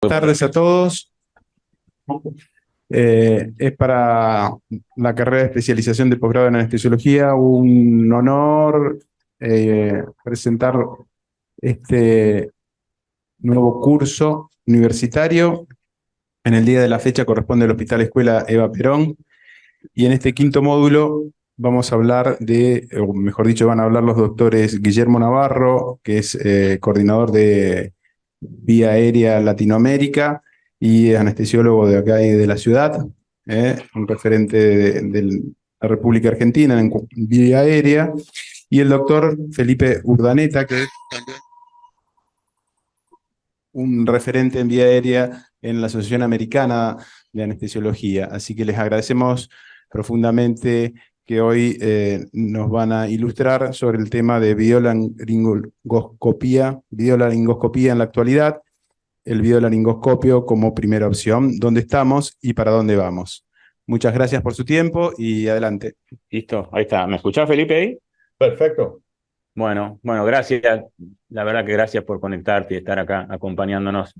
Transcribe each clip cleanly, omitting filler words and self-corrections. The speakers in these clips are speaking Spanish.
tardes a todos. Es para la carrera de especialización de posgrado en anestesiología un honor presentar este nuevo curso universitario. En el día de la fecha corresponde al Hospital Escuela Eva Perón, y en este quinto módulo vamos a hablar o mejor dicho, van a hablar los doctores Guillermo Navarro, que es coordinador de Vía Aérea Latinoamérica y anestesiólogo de acá y de la ciudad, un referente de la República Argentina en Vía Aérea, y el doctor Felipe Urdaneta, que es un referente en vía aérea en la Asociación Americana de Anestesiología. Así que les agradecemos profundamente que hoy nos van a ilustrar sobre el tema de videolaringoscopía en la actualidad, el videolaringoscopio como primera opción, dónde estamos y para dónde vamos. Muchas gracias por su tiempo y adelante. Listo, ahí está. ¿Me escuchás, Felipe, ahí? Perfecto. Bueno, gracias. La verdad que gracias por conectarte y estar acá acompañándonos.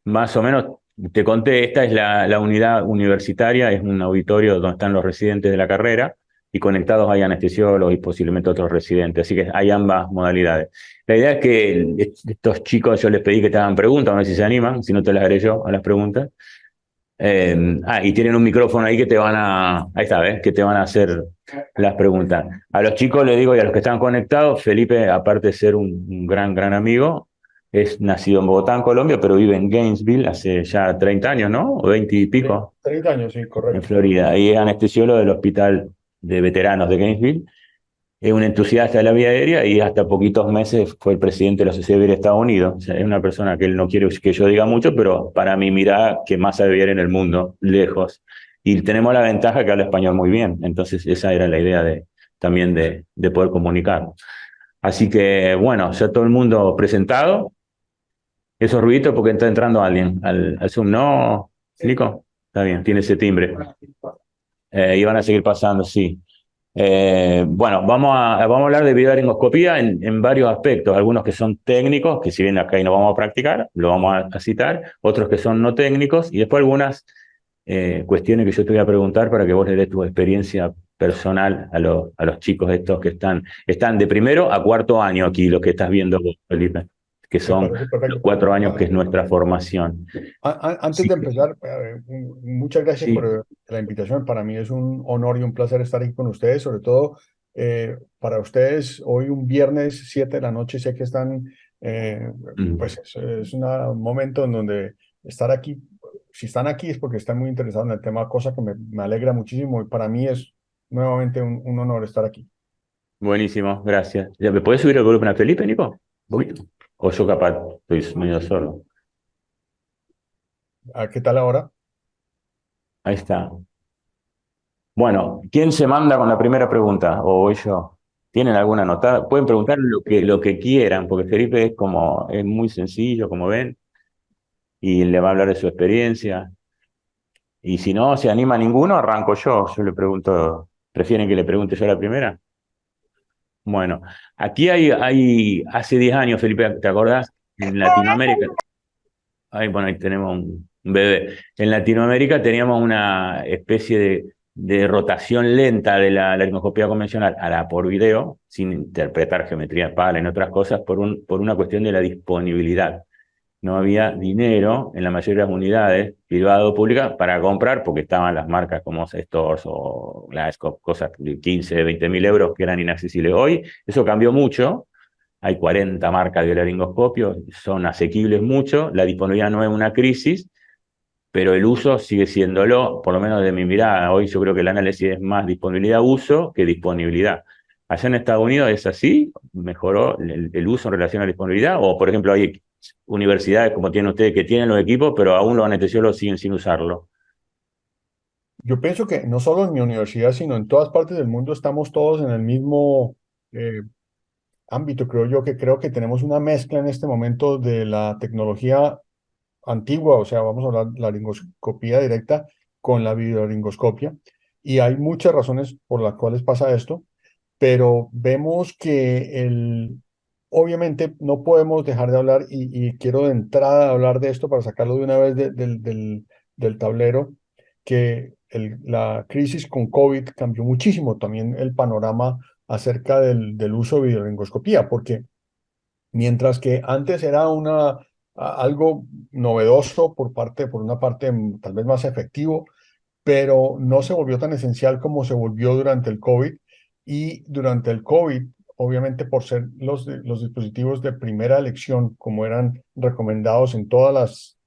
Más o menos, te conté, esta es la unidad universitaria, es un auditorio donde están los residentes de la carrera y conectados hay anestesiólogos y posiblemente otros residentes, así que hay ambas modalidades. La idea es que estos chicos, yo les pedí que te hagan preguntas, a ver si se animan, si no te las haré yo a las preguntas. Y tienen un micrófono ahí que te van ahí está, ¿ves? Que te van a hacer las preguntas. A los chicos les digo y a los que están conectados, Felipe, aparte de ser un gran amigo, es nacido en Bogotá, en Colombia, pero vive en Gainesville hace ya 30 años, ¿no? O 20 y pico, 30 años, sí, en correcto. Florida. Y es anestesiólogo del Hospital de Veteranos de Gainesville. Es un entusiasta de la vía aérea y hasta poquitos meses fue el presidente de la Sociedad Aérea de Estados Unidos. O sea, es una persona que él no quiere que yo diga mucho, pero para mi mirada, que más sabe aviar en el mundo, lejos. Y tenemos la ventaja que habla español muy bien. Entonces, esa era la idea también de poder comunicarnos. Así que, bueno, ya todo el mundo presentado. Esos ruiditos porque está entrando alguien al Zoom. ¿No, Nico? Está bien, tiene ese timbre. Y van a seguir pasando, sí. Bueno, vamos a hablar de videolaringoscopía en varios aspectos, algunos que son técnicos, que si bien acá y no vamos a practicar, lo vamos a citar, otros que son no técnicos, y después algunas cuestiones que yo te voy a preguntar para que vos le des tu experiencia personal a los chicos estos que están de primero a cuarto año aquí, los que estás viendo vos, Felipe, que Me son parece los perfecto. 4 años que es nuestra formación. Antes Sí, de empezar, muchas gracias sí. por la invitación. Para mí es un honor y un placer estar aquí con ustedes, sobre todo para ustedes hoy un viernes 7 de la noche. Sé que están, eh, Mm. pues es un momento en donde estar aquí, si están aquí es porque están muy interesados en el tema, cosa que me alegra muchísimo y para mí es nuevamente un honor estar aquí. Buenísimo, gracias. ¿Ya me puedes subir el volumen a Felipe, Nico? ¿Un poquito? O yo capaz estoy medio solo. ¿Qué tal ahora? Ahí está. Bueno, ¿quién se manda con la primera pregunta? ¿O voy yo? ¿Tienen alguna anotada? Pueden preguntar lo que quieran, porque Felipe es muy sencillo, como ven, y le va a hablar de su experiencia. Y si no se anima ninguno, arranco yo. Yo le pregunto, ¿prefieren que le pregunte yo la primera? Bueno, aquí hace 10 años, Felipe, ¿te acordás? En Latinoamérica. Bueno, ahí tenemos un bebé. En Latinoamérica teníamos una especie de rotación lenta de la laringoscopía convencional a la por video, sin interpretar geometría Pala en otras cosas, por una cuestión de la disponibilidad. No había dinero en la mayoría de las unidades, privada o pública, para comprar, porque estaban las marcas como Stores o Glasscope, cosas de 15, 20 mil euros que eran inaccesibles. Hoy eso cambió mucho. Hay 40 marcas de laringoscopios, son asequibles mucho, la disponibilidad no es una crisis, pero el uso sigue siéndolo, por lo menos de mi mirada. Hoy yo creo que el análisis es más disponibilidad-uso que disponibilidad. Allá en Estados Unidos es así, mejoró el uso en relación a la disponibilidad, o por ejemplo hay universidades como tienen ustedes que tienen los equipos, pero aún los anestesiólogos siguen sin usarlo. Yo pienso que no solo en mi universidad, sino en todas partes del mundo estamos todos en el mismo eh, ámbito. Creo que tenemos una mezcla en este momento de la tecnología antigua, o sea, vamos a hablar de la laringoscopía directa con la videolaringoscopia. Y hay muchas razones por las cuales pasa esto, pero vemos que obviamente no podemos dejar de hablar y quiero de entrada hablar de esto para sacarlo de una vez del tablero, que la crisis con COVID cambió muchísimo también el panorama acerca del uso de videolaringoscopía, porque mientras que antes era algo novedoso por una parte tal vez más efectivo, pero no se volvió tan esencial como se volvió durante el COVID. Y durante el COVID, obviamente por ser los dispositivos de primera elección, como eran recomendados en todas las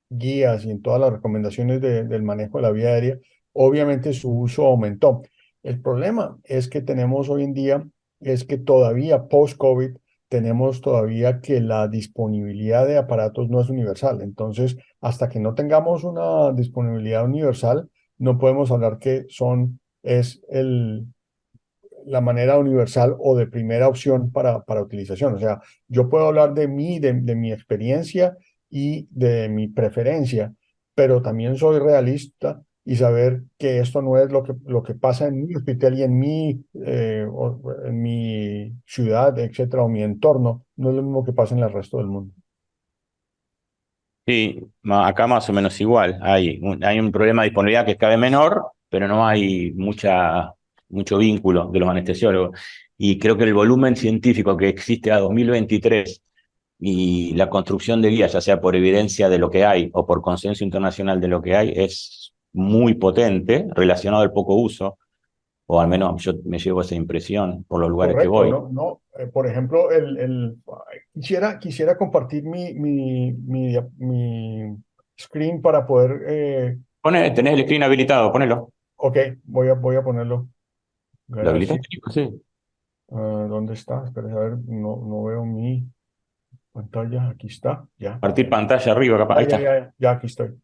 guías y en todas las recomendaciones del manejo de la vía aérea, obviamente su uso aumentó. El problema es que tenemos hoy en día, es que todavía post-COVID, tenemos todavía que la disponibilidad de aparatos no es universal. Entonces, hasta que no tengamos una disponibilidad universal, no podemos hablar que es la manera universal o de primera opción para utilización. O sea, yo puedo hablar de mi experiencia y de mi preferencia, pero también soy realista y saber que esto no es lo que pasa en mi hospital y en mi ciudad, etcétera, o mi entorno, no es lo mismo que pasa en el resto del mundo. Sí, acá más o menos igual. Hay un problema de disponibilidad que es cada vez menor, pero no hay mucho vínculo de los anestesiólogos. Y creo que el volumen científico que existe a 2023 y la construcción de guías, ya sea por evidencia de lo que hay o por consenso internacional de lo que hay, es muy potente relacionado al poco uso, o al menos yo me llevo esa impresión por los lugares que Correcto, voy. ¿no? No, por ejemplo, quisiera compartir mi screen para poder, Tenés el screen habilitado, ponelo. ok, voy a ponerlo. ¿Lo Gracias. habilitaste, chico? Sí. ¿Dónde está? Espera, a ver, no veo mi pantalla. Aquí está, ya. Partir pantalla arriba, capaz. Ahí está. Ya, aquí estoy.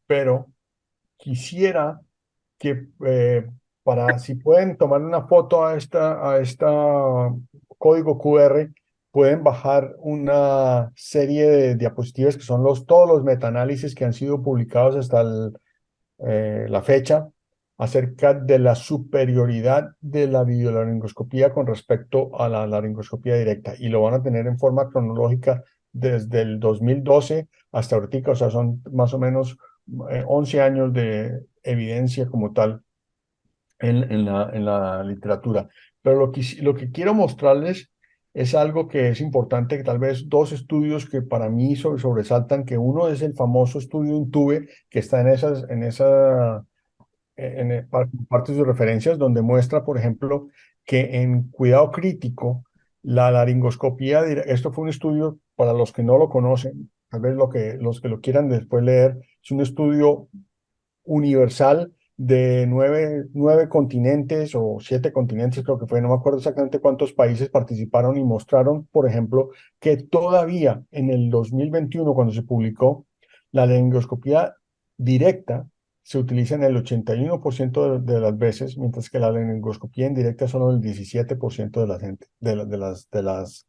Pero quisiera que si pueden tomar una foto a esta código QR, pueden bajar una serie de diapositivas que son todos los metaanálisis que han sido publicados hasta la fecha acerca de la superioridad de la videolaringoscopía con respecto a la laringoscopía directa. Y lo van a tener en forma cronológica desde el 2012 hasta ahorita, o sea, son más o menos 11 años de evidencia como tal en la literatura. Pero lo que quiero mostrarles es algo que es importante, que tal vez dos estudios que para mí sobresaltan, que uno es el famoso estudio Intube, que está parte de sus referencias, donde muestra, por ejemplo, que en cuidado crítico, la laringoscopía, esto fue un estudio para los que no lo conocen, tal vez los que lo quieran después leer, es un estudio universal de nueve continentes o 7 continentes, creo que fue, no me acuerdo exactamente cuántos países participaron y mostraron, por ejemplo, que todavía en el 2021, cuando se publicó, la laringoscopía directa se utiliza en el 81% de las veces, mientras que la laringoscopía indirecta solo en el 17% de la gente, de las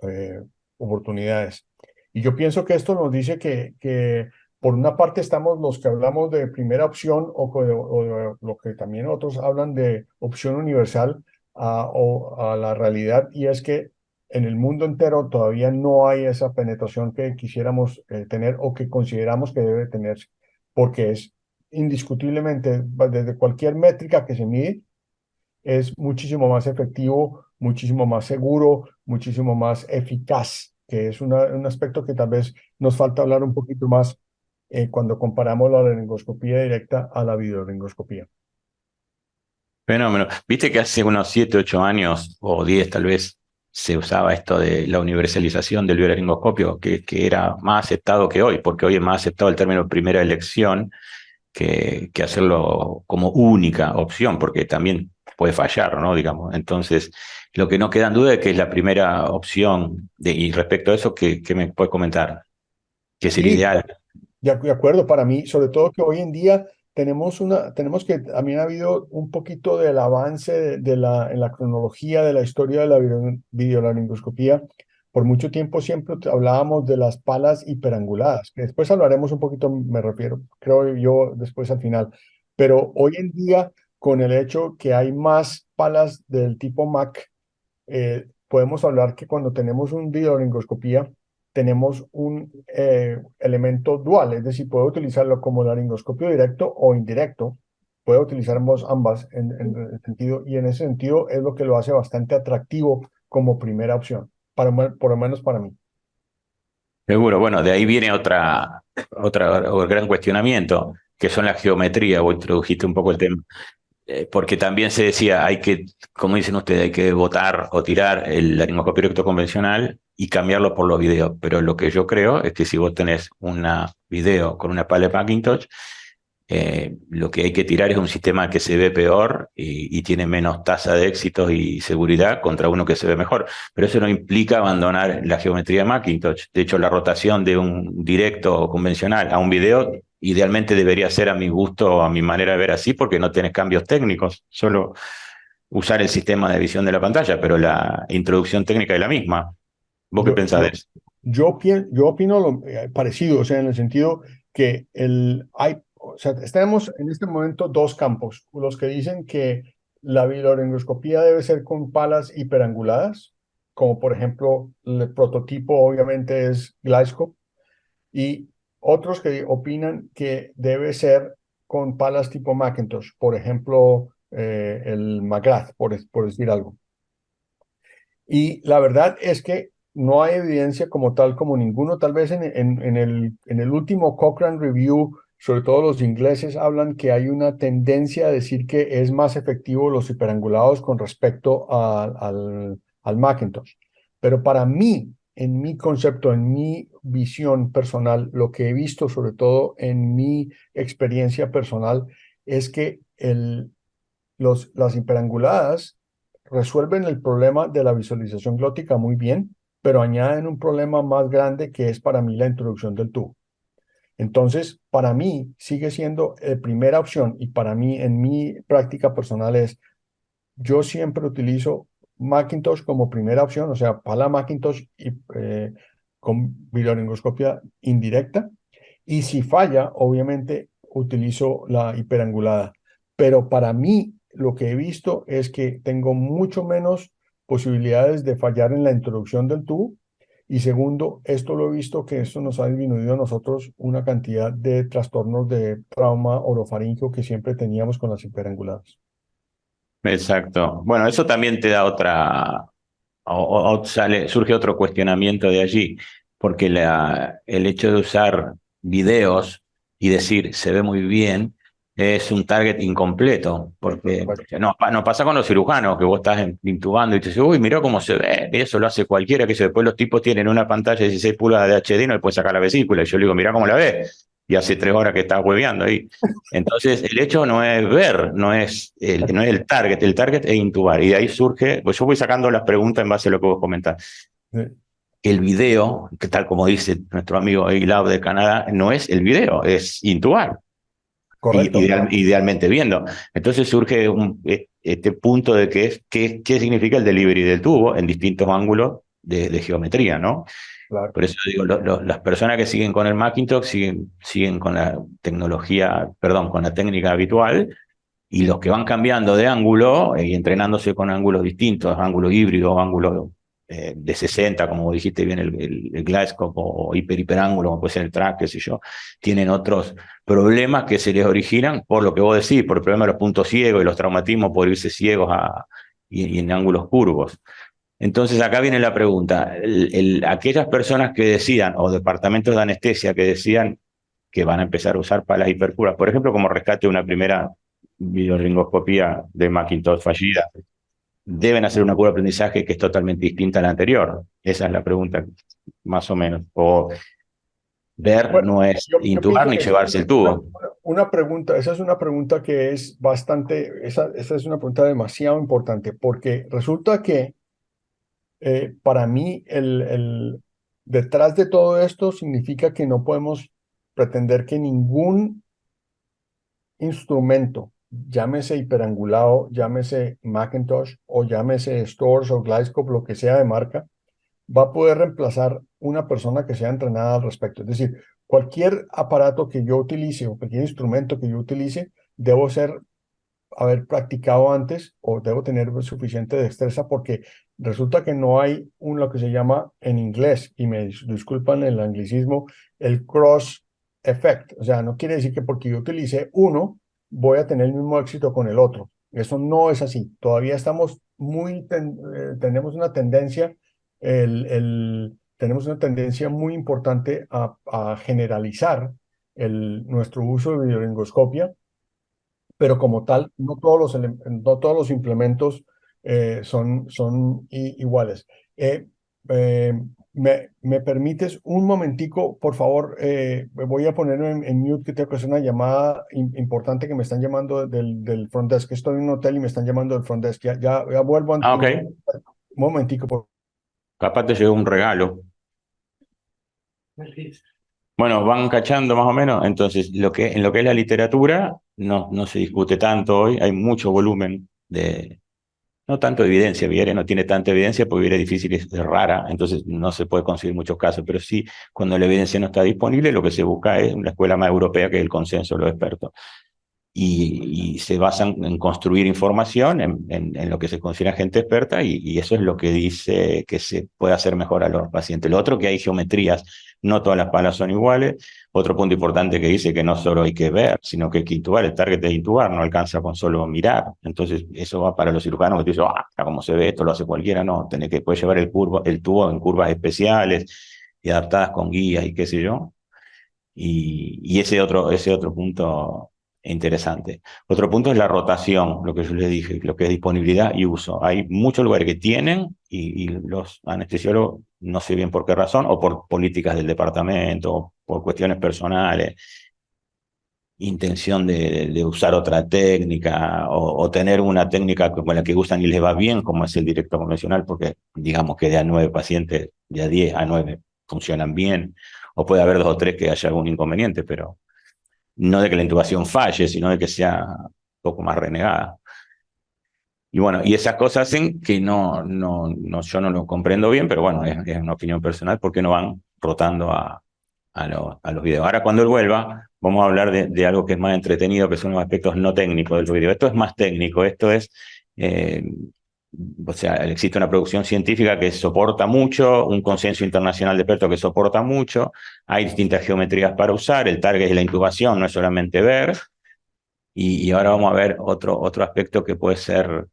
eh, oportunidades. Y yo pienso que esto nos dice que por una parte estamos los que hablamos de primera opción o de lo que también otros hablan de opción universal o a la realidad, y es que en el mundo entero todavía no hay esa penetración que quisiéramos tener o que consideramos que debe tenerse, porque es indiscutiblemente, desde cualquier métrica que se mide, es muchísimo más efectivo, muchísimo más seguro, muchísimo más eficaz, que es un aspecto que tal vez nos falta hablar un poquito más cuando comparamos la laringoscopía directa a la videolaringoscopía. Fenómeno. Viste que hace unos 7, 8 años, o 10 tal vez, se usaba esto de la universalización del biolaringoscopio, que era más aceptado que hoy, porque hoy es más aceptado el término primera elección que hacerlo como única opción, porque también puede fallar, ¿no? Digamos. Entonces, lo que no queda en duda es que es la primera opción. Y respecto a eso, ¿qué me puedes comentar? ¿Qué sería Sí, ideal? de acuerdo, para mí, sobre todo que hoy en día tenemos que también ha habido un poquito del avance en la cronología de la historia de la videolaringoscopía. Por mucho tiempo siempre hablábamos de las palas hiperanguladas, que después hablaremos un poquito, me refiero, creo yo, después al final. Pero hoy en día con el hecho que hay más palas del tipo Mac. Podemos hablar que cuando tenemos un videolaringoscopía, tenemos un elemento dual, es decir, puedo utilizarlo como laringoscopio directo o indirecto, puedo utilizar ambas en el sentido, y en ese sentido es lo que lo hace bastante atractivo como primera opción, por lo menos para mí. Seguro, bueno, de ahí viene otro gran cuestionamiento, que son la geometría. Vos introdujiste un poco el tema. Porque también se decía, hay que, como dicen ustedes, hay que botar o tirar el laringoscopio directo convencional y cambiarlo por los videos. Pero lo que yo creo es que si vos tenés una video con una pala de Macintosh, lo que hay que tirar es un sistema que se ve peor y tiene menos tasa de éxitos y seguridad contra uno que se ve mejor. Pero eso no implica abandonar la geometría de Macintosh. De hecho, la rotación de un directo convencional a un video idealmente debería ser a mi gusto, a mi manera de ver así, porque no tenés cambios técnicos, solo usar el sistema de visión de la pantalla, pero la introducción técnica es la misma. ¿Vos qué Yo, pensás de yo, eso? yo opino parecido, o sea, en el sentido que o sea, tenemos en este momento dos campos, los que dicen que la videolaringoscopía debe ser con palas hiperanguladas, como por ejemplo el prototipo obviamente es Glasgow, y otros que opinan que debe ser con palas tipo Macintosh, por ejemplo el McGrath, por decir algo. Y la verdad es que no hay evidencia como tal, como ninguno. Tal vez en el último Cochrane Review, sobre todo los ingleses, hablan que hay una tendencia a decir que es más efectivo los hiperangulados con respecto al Macintosh. Pero para mí, en mi concepto, en mi visión personal, lo que he visto, sobre todo en mi experiencia personal, es que las hiperanguladas resuelven el problema de la visualización glótica muy bien, pero añaden un problema más grande que es para mí la introducción del tubo. Entonces, para mí sigue siendo primera opción y para mí en mi práctica personal yo siempre utilizo Macintosh como primera opción, o sea, pala Macintosh y con videolaringoscopia indirecta. Y si falla, obviamente utilizo la hiperangulada. Pero para mí, lo que he visto es que tengo mucho menos posibilidades de fallar en la introducción del tubo. Y segundo, esto lo he visto que esto nos ha disminuido a nosotros una cantidad de trastornos de trauma orofaríngeo que siempre teníamos con las hiperanguladas. Exacto. Bueno, eso también te da surge otro cuestionamiento de allí, porque el hecho de usar videos y decir se ve muy bien es un target incompleto, porque no pasa con los cirujanos, que vos estás intubando y te dices, uy, mirá cómo se ve, eso lo hace cualquiera, que después los tipos tienen una pantalla de 16 pulgadas de HD y no le puedes sacar la vesícula, y yo le digo, mirá cómo la ves, y hace 3 horas que estás hueveando ahí. Entonces, el hecho no es ver, no es el target es intubar. Y de ahí surge, pues yo voy sacando las preguntas en base a lo que vos comentás. Sí, El video, que tal como dice nuestro amigo Eilab de Canadá, no es el video, es intubar. correcto. Idealmente viendo. Entonces surge este punto de qué significa el delivery del tubo en distintos ángulos de geometría, ¿no? Claro. Por eso digo, las personas que siguen con el Macintosh siguen con la tecnología, perdón, con la técnica habitual, y los que van cambiando de ángulo y entrenándose con ángulos distintos, ángulos híbridos, ángulos de 60, como dijiste bien, el Glasgow o hiperángulo, como puede ser el track, qué sé yo, tienen otros problemas que se les originan por lo que vos decís, por el problema de los puntos ciegos y los traumatismos por irse ciegos y en ángulos curvos. Entonces acá viene la pregunta, aquellas personas que decidan, o departamentos de anestesia que decidan que van a empezar a usar palas hipercuras, por ejemplo, como rescate de una primera videolaringoscopía de Macintosh fallida, deben hacer una curva de aprendizaje que es totalmente distinta a la anterior. Esa es la pregunta, más o menos. O ver Bueno, no es yo intubar pienso ni que esa es llevarse el tubo. una pregunta, esa es una pregunta que es bastante, esa es una pregunta demasiado importante, porque resulta que para mí detrás de todo esto significa que no podemos pretender que ningún instrumento, llámese hiperangulado, llámese Macintosh o llámese Storz o Gliscope, lo que sea de marca, va a poder reemplazar una persona que sea entrenada al respecto. Es decir, cualquier aparato que yo utilice o cualquier instrumento que yo utilice, debo ser haber practicado antes o debo tener suficiente destreza porque resulta que no hay lo que se llama en inglés, y me disculpan el anglicismo, el cross effect. O sea, no quiere decir que porque yo utilicé uno voy a tener el mismo éxito con el otro. Eso no es así. Todavía estamos tenemos una tendencia, tenemos una tendencia muy importante a generalizar nuestro uso de videolingoscopia, pero como tal, no todos los implementos son iguales. Eh, eh, ¿Me permites un momentico, por favor? Me voy a poner en mute, que tengo que hacer una llamada importante que me están llamando del front desk. Estoy en un hotel y me están llamando del front desk. Ya vuelvo. Ah, ok. Un momentico, por Capaz te llegó un regalo. Bueno, van cachando más o menos. Entonces, en lo que es la literatura, no se discute tanto hoy. Hay mucho volumen no tanto de evidencia. Viere no tiene tanta evidencia porque Viere es difícil, es rara, entonces no se puede conseguir muchos casos. Pero sí, cuando la evidencia no está disponible, lo que se busca es una escuela más europea, que es el consenso de los expertos. Y se basan en construir información, en lo que se considera gente experta, y eso es lo que dice que se puede hacer mejor a los pacientes. Lo otro, que hay geometrías, no todas las palas son iguales. Otro punto importante que dice que no solo hay que ver, sino que hay que intubar. El target es intubar, no alcanza con solo mirar. Entonces, eso va para los cirujanos que te dicen, como se ve, esto lo hace cualquiera. No, puedes llevar el tubo en curvas especiales y adaptadas con guías y qué sé yo. Y ese otro punto interesante. Otro punto es la rotación, lo que yo les dije, lo que es disponibilidad y uso. Hay muchos lugares que tienen y los anestesiólogos, no sé bien por qué razón, o por políticas del departamento, o por cuestiones personales, intención de usar otra técnica, o tener una técnica con la que usan y les va bien, como es el directo convencional, porque digamos que de a 9 pacientes, de a 10 a 9 funcionan bien, o puede haber 2 o 3 que haya algún inconveniente, pero no de que la intubación falle, sino de que sea un poco más renegada. Y bueno, y esas cosas hacen que yo no lo comprendo bien, pero bueno, es una opinión personal, porque no van rotando a los videos. Ahora, cuando él vuelva, vamos a hablar de algo que es más entretenido, que son los aspectos no técnicos del video. Esto es más técnico, esto es, o sea, existe una producción científica que soporta mucho, un consenso internacional de expertos que soporta mucho, hay distintas geometrías para usar, el target es la intubación, no es solamente ver, y ahora vamos a ver otro aspecto que puede ser...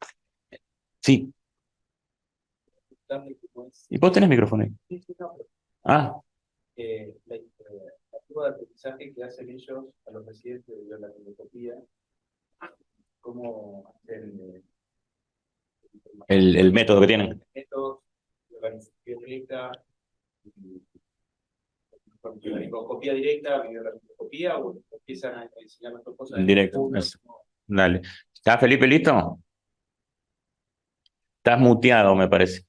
Sí, y vos tenés micrófono ahí. Ah, la prueba de aprendizaje que hacen ellos a los residentes de la endoscopía, cómo hacen el método que tienen. métodos de organización directa, la endoscopía directa, videoendoscopía, o empiezan a enseñar otras cosas. Directo. Dale. ¿Está Felipe listo? Estás muteado, me parece.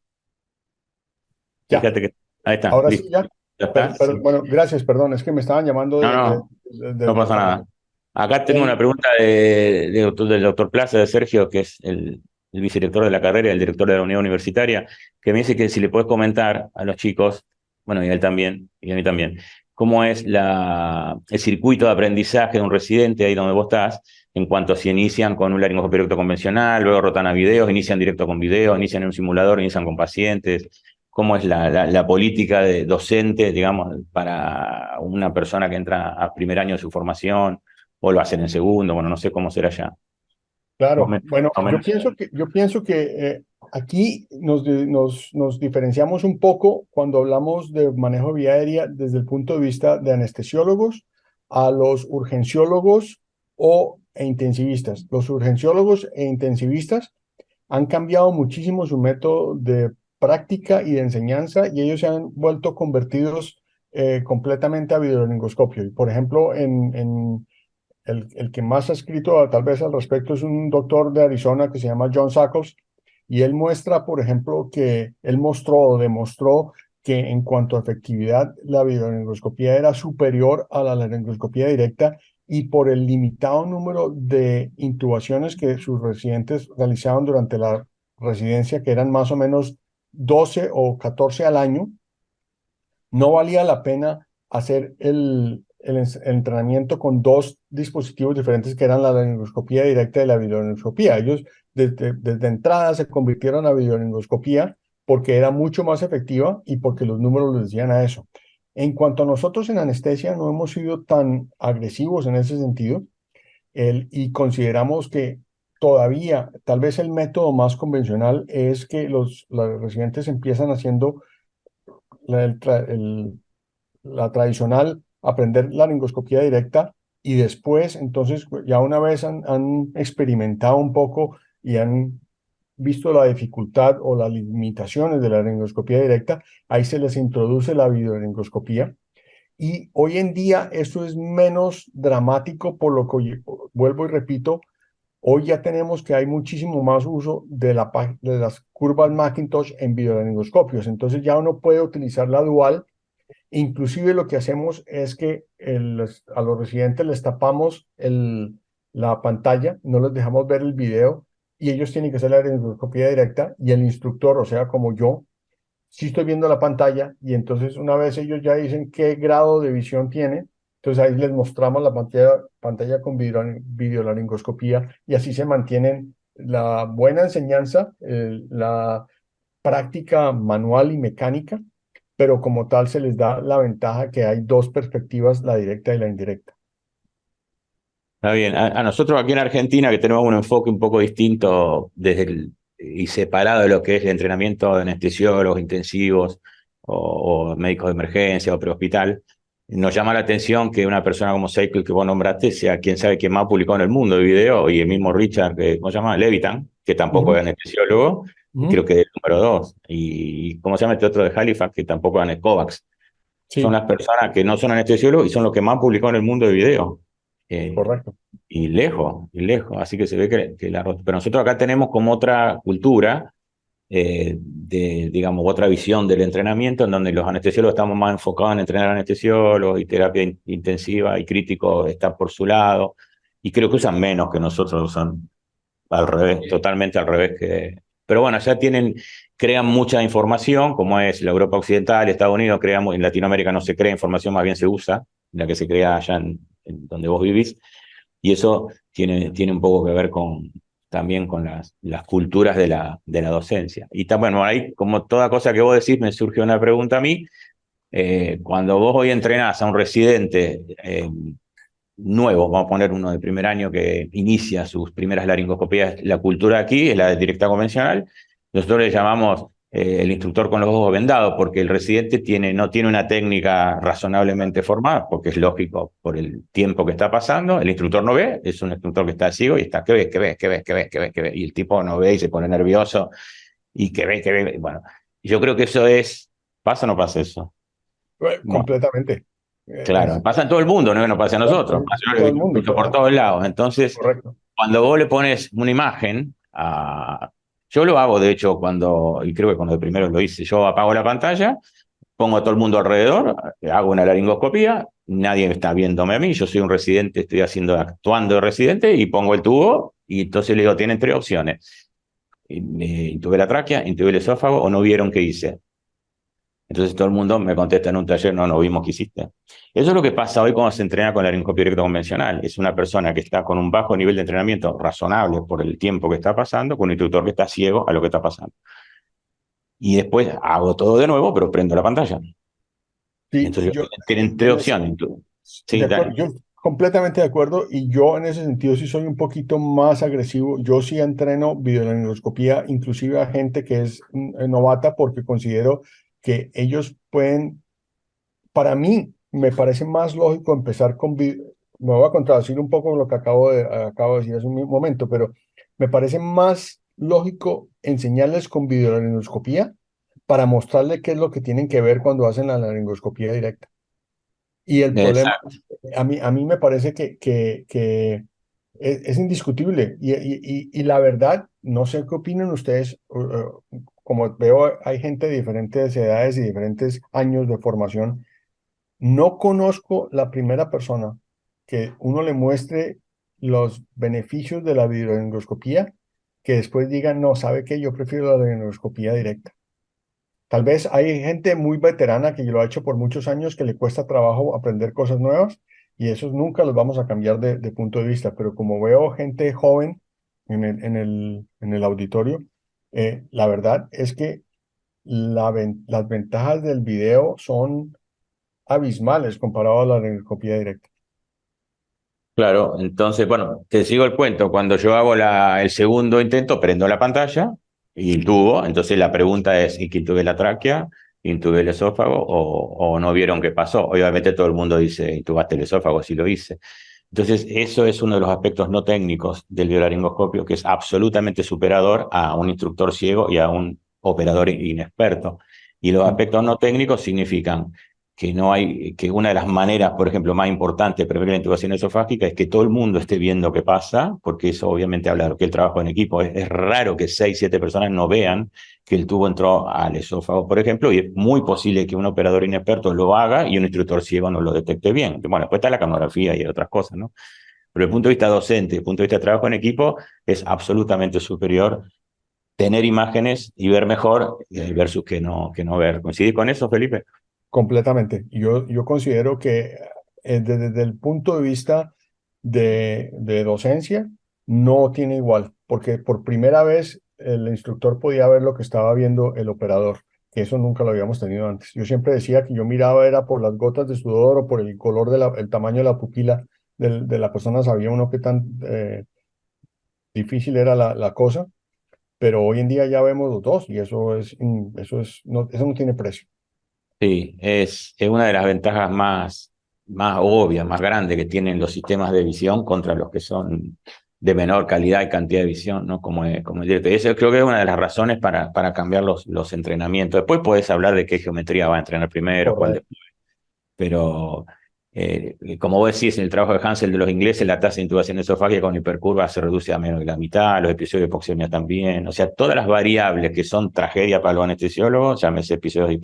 ya. Fíjate que... Ahí está, Ahora listo. sí, ya. ¿Ya está? Sí. Bueno, gracias, perdón, es que me estaban llamando No, no pasa nada. Acá tengo una pregunta del doctor Plaza, de Sergio, que es el vicedirector de la carrera y el director de la unidad universitaria, que me dice que si le puedes comentar a los chicos, bueno, y a él también, y a mí también, cómo es el circuito de aprendizaje de un residente ahí donde vos estás, en cuanto a si inician con un laringoscopio directo convencional, luego rotan a videos, inician directo con videos, inician en un simulador, inician con pacientes. ¿Cómo es la política de docente, digamos, para una persona que entra a primer año de su formación, o lo hacen en segundo? Bueno, no sé cómo será ya. Claro, bueno, Más o menos. yo pienso que aquí nos diferenciamos un poco cuando hablamos de manejo de vía aérea desde el punto de vista de anestesiólogos a los urgenciólogos e intensivistas. Los urgenciólogos e intensivistas han cambiado muchísimo su método de práctica y de enseñanza, y ellos se han vuelto convertidos completamente a videolingoscopio. Y por ejemplo, el que más ha escrito tal vez al respecto es un doctor de Arizona que se llama John Sackles, y él muestra, por ejemplo, que él demostró que en cuanto a efectividad, la videolaringoscopía era superior a la laringoscopía directa, y por el limitado número de intubaciones que sus residentes realizaban durante la residencia, que eran más o menos 12 o 14 al año, no valía la pena hacer el entrenamiento con dos dispositivos diferentes que eran la laringoscopía directa y la videolaringoscopía. Ellos desde entrada se convirtieron a videolaringoscopía porque era mucho más efectiva y porque los números les decían a eso. En cuanto a nosotros en anestesia, no hemos sido tan agresivos en ese sentido y consideramos que todavía, tal vez el método más convencional es que los residentes empiezan haciendo la, el tra- el- la tradicional, aprender laringoscopía directa y después, entonces, ya una vez han experimentado un poco y han visto la dificultad o las limitaciones de la laringoscopía directa, ahí se les introduce la videolaringoscopía. Y hoy en día esto es menos dramático, por lo que vuelvo y repito, hoy ya tenemos que hay muchísimo más uso de las curvas Macintosh en videolaringoscopios. Entonces ya uno puede utilizar la dual. Inclusive lo que hacemos es que a los residentes les tapamos la pantalla, no les dejamos ver el video y ellos tienen que hacer la laringoscopía directa y el instructor, o sea, como yo, sí estoy viendo la pantalla y entonces una vez ellos ya dicen qué grado de visión tiene, entonces ahí les mostramos la pantalla con videolaringoscopía y así se mantienen la buena enseñanza, la práctica manual y mecánica, pero como tal se les da la ventaja que hay dos perspectivas, la directa y la indirecta. Está bien. A nosotros aquí en Argentina, que tenemos un enfoque un poco distinto y separado de lo que es el entrenamiento de anestesiólogos intensivos o médicos de emergencia o prehospital, nos llama la atención que una persona como Seiko, que vos nombraste, sea quien sabe quién más publicó en el mundo de video, y el mismo Richard, ¿cómo se llama? Levitan, que tampoco es Ujú, anestesiólogo, y ujú. creo que es el número 2. Y ¿cómo se llama este otro de Halifax? Que tampoco es Kovacs. Son Sí, las personas que no son anestesiólogos y son los que más publicó en el mundo de video. Eh, correcto. y lejos, y lejos. Así que se ve pero nosotros acá tenemos como otra cultura, digamos, otra visión del entrenamiento, en donde los anestesiólogos estamos más enfocados en entrenar anestesiólogos y terapia intensiva y crítico está por su lado. Y creo que usan menos que nosotros, usan al revés, totalmente al revés Pero bueno, ya crean mucha información, como es la Europa Occidental, Estados Unidos, en Latinoamérica no se crea información, más bien se usa, la que se crea allá en donde vos vivís. Y eso tiene un poco que ver también con las culturas de la docencia. Y bueno, ahí, como toda cosa que vos decís, me surge una pregunta a mí. Cuando vos hoy entrenás a un residente nuevo, vamos a poner uno de primer año que inicia sus primeras laringoscopías, la cultura aquí es la de directa convencional. Nosotros le llamamos el instructor con los ojos vendados, porque el residente no tiene una técnica razonablemente formada, porque es lógico por el tiempo que está pasando. El instructor no ve, es un instructor que está ciego y está, ¿qué ves? ¿Qué ves? ¿Qué ves? ¿Qué ves? ¿Qué ves? ¿Qué ves? Y el tipo no ve y se pone nervioso y ¿qué ve? ¿Qué ve? Bueno, yo creo que ¿pasa o no pasa eso? Bueno, Completamente. claro, pasa en todo el mundo, no pasa a nosotros, En pasa, yo lo todo he el mundo, visto por todos lados. Entonces, correcto. cuando vos le pones una imagen, yo lo hago de hecho y creo que cuando de primero lo hice, yo apago la pantalla, pongo a todo el mundo alrededor, hago una laringoscopía, nadie está viéndome a mí, yo soy un residente, estoy actuando de residente y pongo el tubo y entonces le digo, tienen tres opciones. Intubé la tráquea, intubé el esófago o no vieron qué hice. Entonces todo el mundo me contesta en un taller, no vimos qué hiciste. Eso es lo que pasa hoy cuando se entrena con la laringoscopia directa convencional. Es una persona que está con un bajo nivel de entrenamiento razonable por el tiempo que está pasando, con un instructor que está ciego a lo que está pasando. Y después hago todo de nuevo, pero prendo la pantalla. Sí, Entonces yo tienen tres en ese, opciones. de Sí, acuerdo, dale. yo completamente de acuerdo y yo en ese sentido sí soy un poquito más agresivo. Yo sí entreno videolaringoscopía, inclusive a gente que es novata porque considero que ellos pueden, para mí me parece más lógico empezar me voy a contradecir un poco lo que acabo de decir hace un momento, pero me parece más lógico enseñarles con videolaringoscopía para mostrarles qué es lo que tienen que ver cuando hacen la laringoscopía directa. Y el problema, Exacto. a mí me parece que es indiscutible. Y la verdad, no sé qué opinan ustedes. Como veo, hay gente de diferentes edades y diferentes años de formación. No conozco la primera persona que uno le muestre los beneficios de la videoendoscopía que después diga, no, ¿sabe qué? Yo prefiero la videoendoscopía directa. Tal vez hay gente muy veterana que lo ha hecho por muchos años que le cuesta trabajo aprender cosas nuevas, y esos nunca los vamos a cambiar de punto de vista, pero como veo gente joven en el auditorio, la verdad es que las ventajas del video son abismales comparado a la laringoscopía directa. Claro, entonces, bueno, te sigo el cuento. Cuando yo hago el segundo intento, prendo la pantalla y intubo. Entonces la pregunta es, ¿y que intubé la tráquea? ¿Intubé el esófago? ¿O no vieron qué pasó? Obviamente todo el mundo dice, ¿intubaste el esófago? Sí lo hice. Entonces, eso es uno de los aspectos no técnicos del biolaringoscopio, que es absolutamente superador a un instructor ciego y a un operador inexperto. Y los aspectos no técnicos significan que no hay, que una de las maneras, por ejemplo, más importantes de prevenir la intubación esofágica es que todo el mundo esté viendo qué pasa, porque eso obviamente habla de que el trabajo en equipo. Es raro que 6, 7 personas no vean que el tubo entró al esófago, por ejemplo, y es muy posible que un operador inexperto lo haga y un instructor ciego no lo detecte bien. Bueno, después está la camografía y otras cosas, ¿no? Pero desde el punto de vista docente, desde el punto de vista de trabajo en equipo, es absolutamente superior tener imágenes y ver mejor versus que no ver. ¿Coincidís con eso, Felipe? Completamente. Yo considero que desde el punto de vista de docencia no tiene igual, porque por primera vez el instructor podía ver lo que estaba viendo el operador, que eso nunca lo habíamos tenido antes. Yo siempre decía que yo miraba era por las gotas de sudor o por el color el tamaño de la pupila de la persona, sabía uno qué tan difícil era la cosa, pero hoy en día ya vemos los dos y eso no tiene precio. Sí, es una de las ventajas más obvias, más grandes que tienen los sistemas de visión contra los que son de menor calidad y cantidad de visión, ¿no? Como el directo. Y eso creo que es una de las razones para cambiar los entrenamientos. Después puedes hablar de qué geometría va a entrenar primero, cuál Correcto. después. Pero como vos decís, en el trabajo de Hansel de los ingleses, la tasa de intubación esofágica con hipercurva se reduce a menos de la mitad, los episodios de hipoxemia también. O sea, todas las variables que son tragedia para los anestesiólogos, llámese episodios de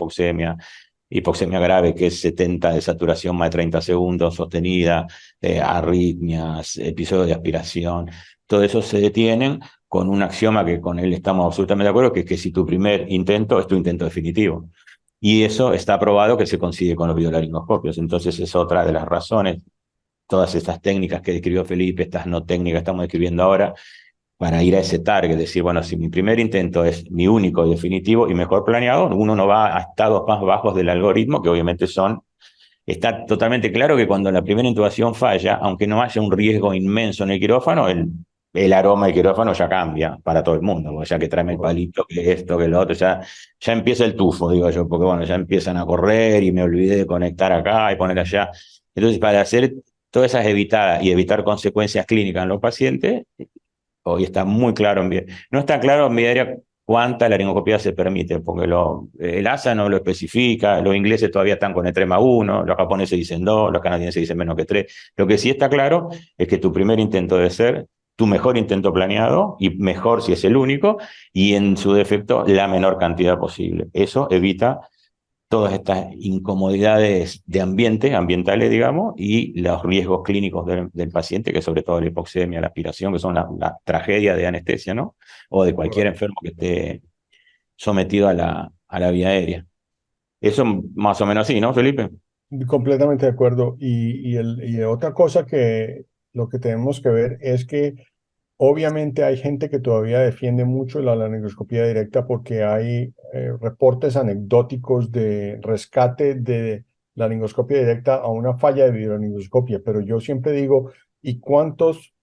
hipoxemia grave, que es 70 de saturación más de 30 segundos sostenida, arritmias, episodios de aspiración, todo eso se detienen con un axioma que con él estamos absolutamente de acuerdo, que es que si tu primer intento es tu intento definitivo. Y eso está probado que se consigue con los biolaringoscopios. Entonces es otra de las razones, todas estas técnicas que describió Felipe, estas no técnicas que estamos describiendo ahora, para ir a ese target, decir, bueno, si mi primer intento es mi único y definitivo y mejor planeado, uno no va a estados más bajos del algoritmo, que obviamente está totalmente claro que cuando la primera intubación falla, aunque no haya un riesgo inmenso en el quirófano, el aroma del quirófano ya cambia para todo el mundo, porque ya que tráeme el palito, que esto, que lo otro, ya empieza el tufo, digo yo, porque bueno, ya empiezan a correr y me olvidé de conectar acá y poner allá. Entonces, para hacer todas esas evitadas y evitar consecuencias clínicas en los pacientes, hoy está muy claro no está claro en mi área cuánta laringoscopía se permite, porque el ASA no lo especifica, los ingleses todavía están con el 3+1, los japoneses dicen 2, los canadienses dicen menos que 3. Lo que sí está claro es que tu primer intento debe ser tu mejor intento planeado, y mejor si es el único, y en su defecto la menor cantidad posible. Eso evita todas estas incomodidades de ambientales, digamos, y los riesgos clínicos del paciente, que sobre todo la hipoxemia, la aspiración, que son la tragedia de anestesia, ¿no? O de cualquier Correcto. enfermo que esté sometido a la vía aérea. Eso más o menos así, ¿no, Felipe? Completamente de acuerdo. Y otra cosa que lo que tenemos que ver es que obviamente hay gente que todavía defiende mucho la laringoscopía directa porque hay reportes anecdóticos de rescate de laringoscopia directa a una falla de videolaringoscopia, pero yo siempre digo, ¿y cuántos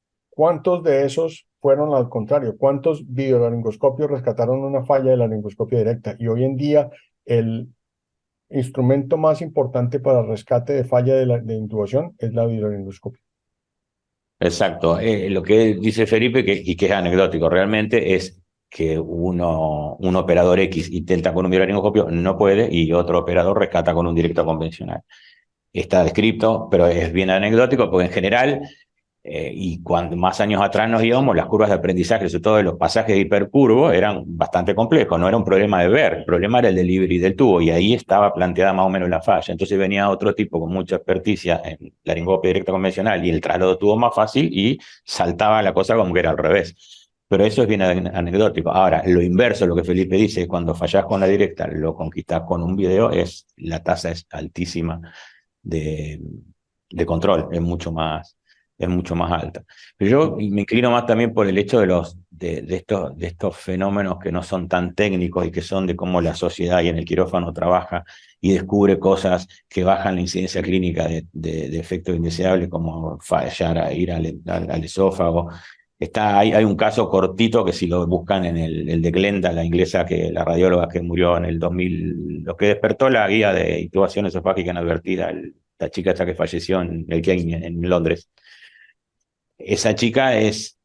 de esos fueron al contrario? ¿Cuántos videolaringoscopios rescataron una falla de laringoscopia directa? Y hoy en día el instrumento más importante para el rescate de falla de intubación es la videolaringoscopia. Exacto. Lo que dice Felipe, y que es anecdótico realmente, es que un operador X intenta con un laringoscopio, no puede, y otro operador rescata con un directo convencional. Está descrito, pero es bien anecdótico, porque en general, y cuando más años atrás nos íbamos, las curvas de aprendizaje, sobre todo de los pasajes de hipercurvo, eran bastante complejos, no era un problema de ver, el problema era el delivery del tubo, y ahí estaba planteada más o menos la falla. Entonces venía otro tipo con mucha experticia en laringoscopia directa convencional, y el traslado tuvo más fácil, y saltaba la cosa como que era al revés. Pero eso es bien anecdótico. Ahora, lo inverso, lo que Felipe dice, cuando fallás con la directa, lo conquistás con un video, la tasa es altísima de de control es mucho más alta. Pero yo me inclino más también por el hecho de estos fenómenos que no son tan técnicos y que son de cómo la sociedad y en el quirófano trabaja y descubre cosas que bajan la incidencia clínica de efectos indeseables, como fallar a ir al esófago. Hay un caso cortito que si lo buscan en el de Glenda, la inglesa, la radióloga que murió en el 2000, lo que despertó la guía de intubación esofágica inadvertida, la chica esta que falleció en el Kane, en Londres. Esa chica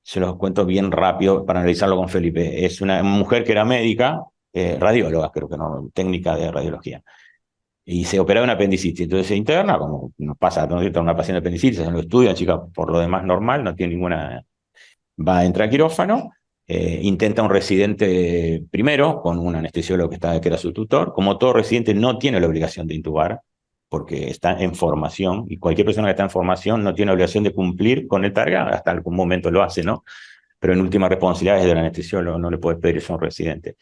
se los cuento bien rápido para analizarlo con Felipe, es una mujer que era médica, radióloga, creo que no, técnica de radiología, y se operaba una apendicitis. Entonces se interna, como nos pasa a una paciente de apendicitis, en lo estudia, chica por lo demás normal, no tiene ninguna. Va a entrar a quirófano, intenta un residente primero con un anestesiólogo que era su tutor. Como todo residente no tiene la obligación de intubar, porque está en formación, y cualquier persona que está en formación no tiene obligación de cumplir con el targa, hasta algún momento lo hace, ¿no? Pero en última responsabilidad es del anestesiólogo, no le puede pedir eso a un residente.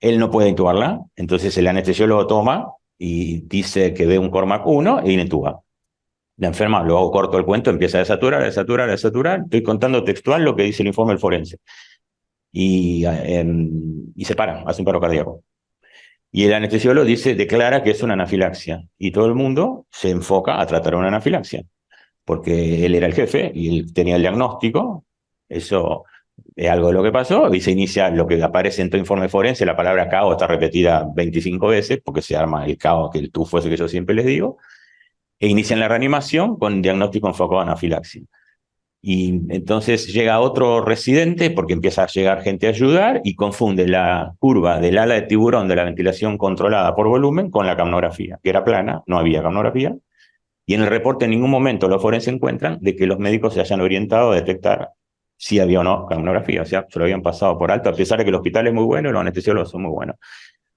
Él no puede intubarla, entonces el anestesiólogo toma y dice que ve un Cormac 1 y le intuba. La enferma, luego corto el cuento, empieza a desaturar, a desaturar, a desaturar. Estoy contando textual lo que dice el informe del forense. Y se para, hace un paro cardíaco. Y el anestesiólogo declara que es una anafilaxia. Y todo el mundo se enfoca a tratar una anafilaxia, porque él era el jefe y él tenía el diagnóstico. Eso es algo de lo que pasó. Y se inicia lo que aparece en todo informe forense. La palabra caos está repetida 25 veces, porque se arma el caos, que el tufo ese que yo siempre les digo. E inician la reanimación con diagnóstico enfocado en anafilaxia. Y entonces llega otro residente porque empieza a llegar gente a ayudar y confunde la curva del ala de tiburón de la ventilación controlada por volumen con la capnografía, que era plana, no había capnografía. Y en el reporte en ningún momento los forenses encuentran de que los médicos se hayan orientado a detectar si había o no capnografía. O sea, se lo habían pasado por alto, a pesar de que el hospital es muy bueno y los anestesiólogos son muy buenos.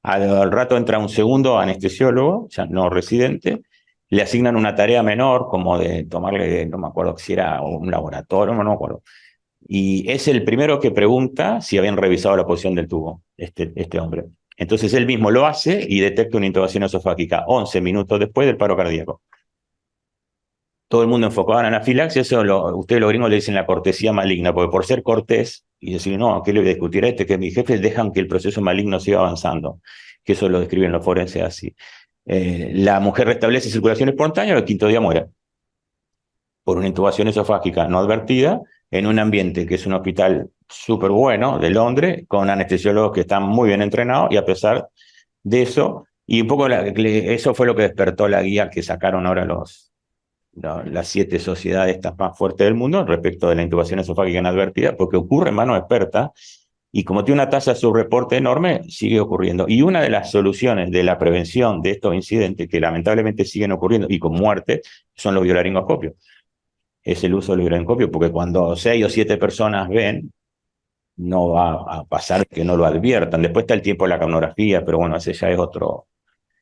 Al rato entra un segundo anestesiólogo, ya no residente, le asignan una tarea menor, como de tomarle, no me acuerdo si era un laboratorio, no me acuerdo. Y es el primero que pregunta si habían revisado la posición del tubo, este hombre. Entonces él mismo lo hace y detecta una intubación esofágica 11 minutos después del paro cardíaco. Todo el mundo enfocado en anafilaxia, ustedes los gringos le dicen la cortesía maligna, porque por ser cortés y decir, no, ¿qué le voy a discutir a este? Que mis jefes dejan que el proceso maligno siga avanzando, que eso lo describen los forenses así. La mujer restablece circulación espontánea, el quinto día muere por una intubación esofágica no advertida en un ambiente que es un hospital súper bueno de Londres, con anestesiólogos que están muy bien entrenados, y a pesar de eso, y un poco eso fue lo que despertó la guía que sacaron ahora las 7 sociedades estas más fuertes del mundo respecto de la intubación esofágica inadvertida, porque ocurre en manos expertas, y como tiene una tasa de subreporte enorme, sigue ocurriendo. Y una de las soluciones de la prevención de estos incidentes, que lamentablemente siguen ocurriendo y con muerte, son los biolaringoscopios. Es el uso del biolaringoscopio, porque cuando 6 o 7 personas ven, no va a pasar que no lo adviertan. Después está el tiempo de la capnografía, pero bueno, ese ya es otro.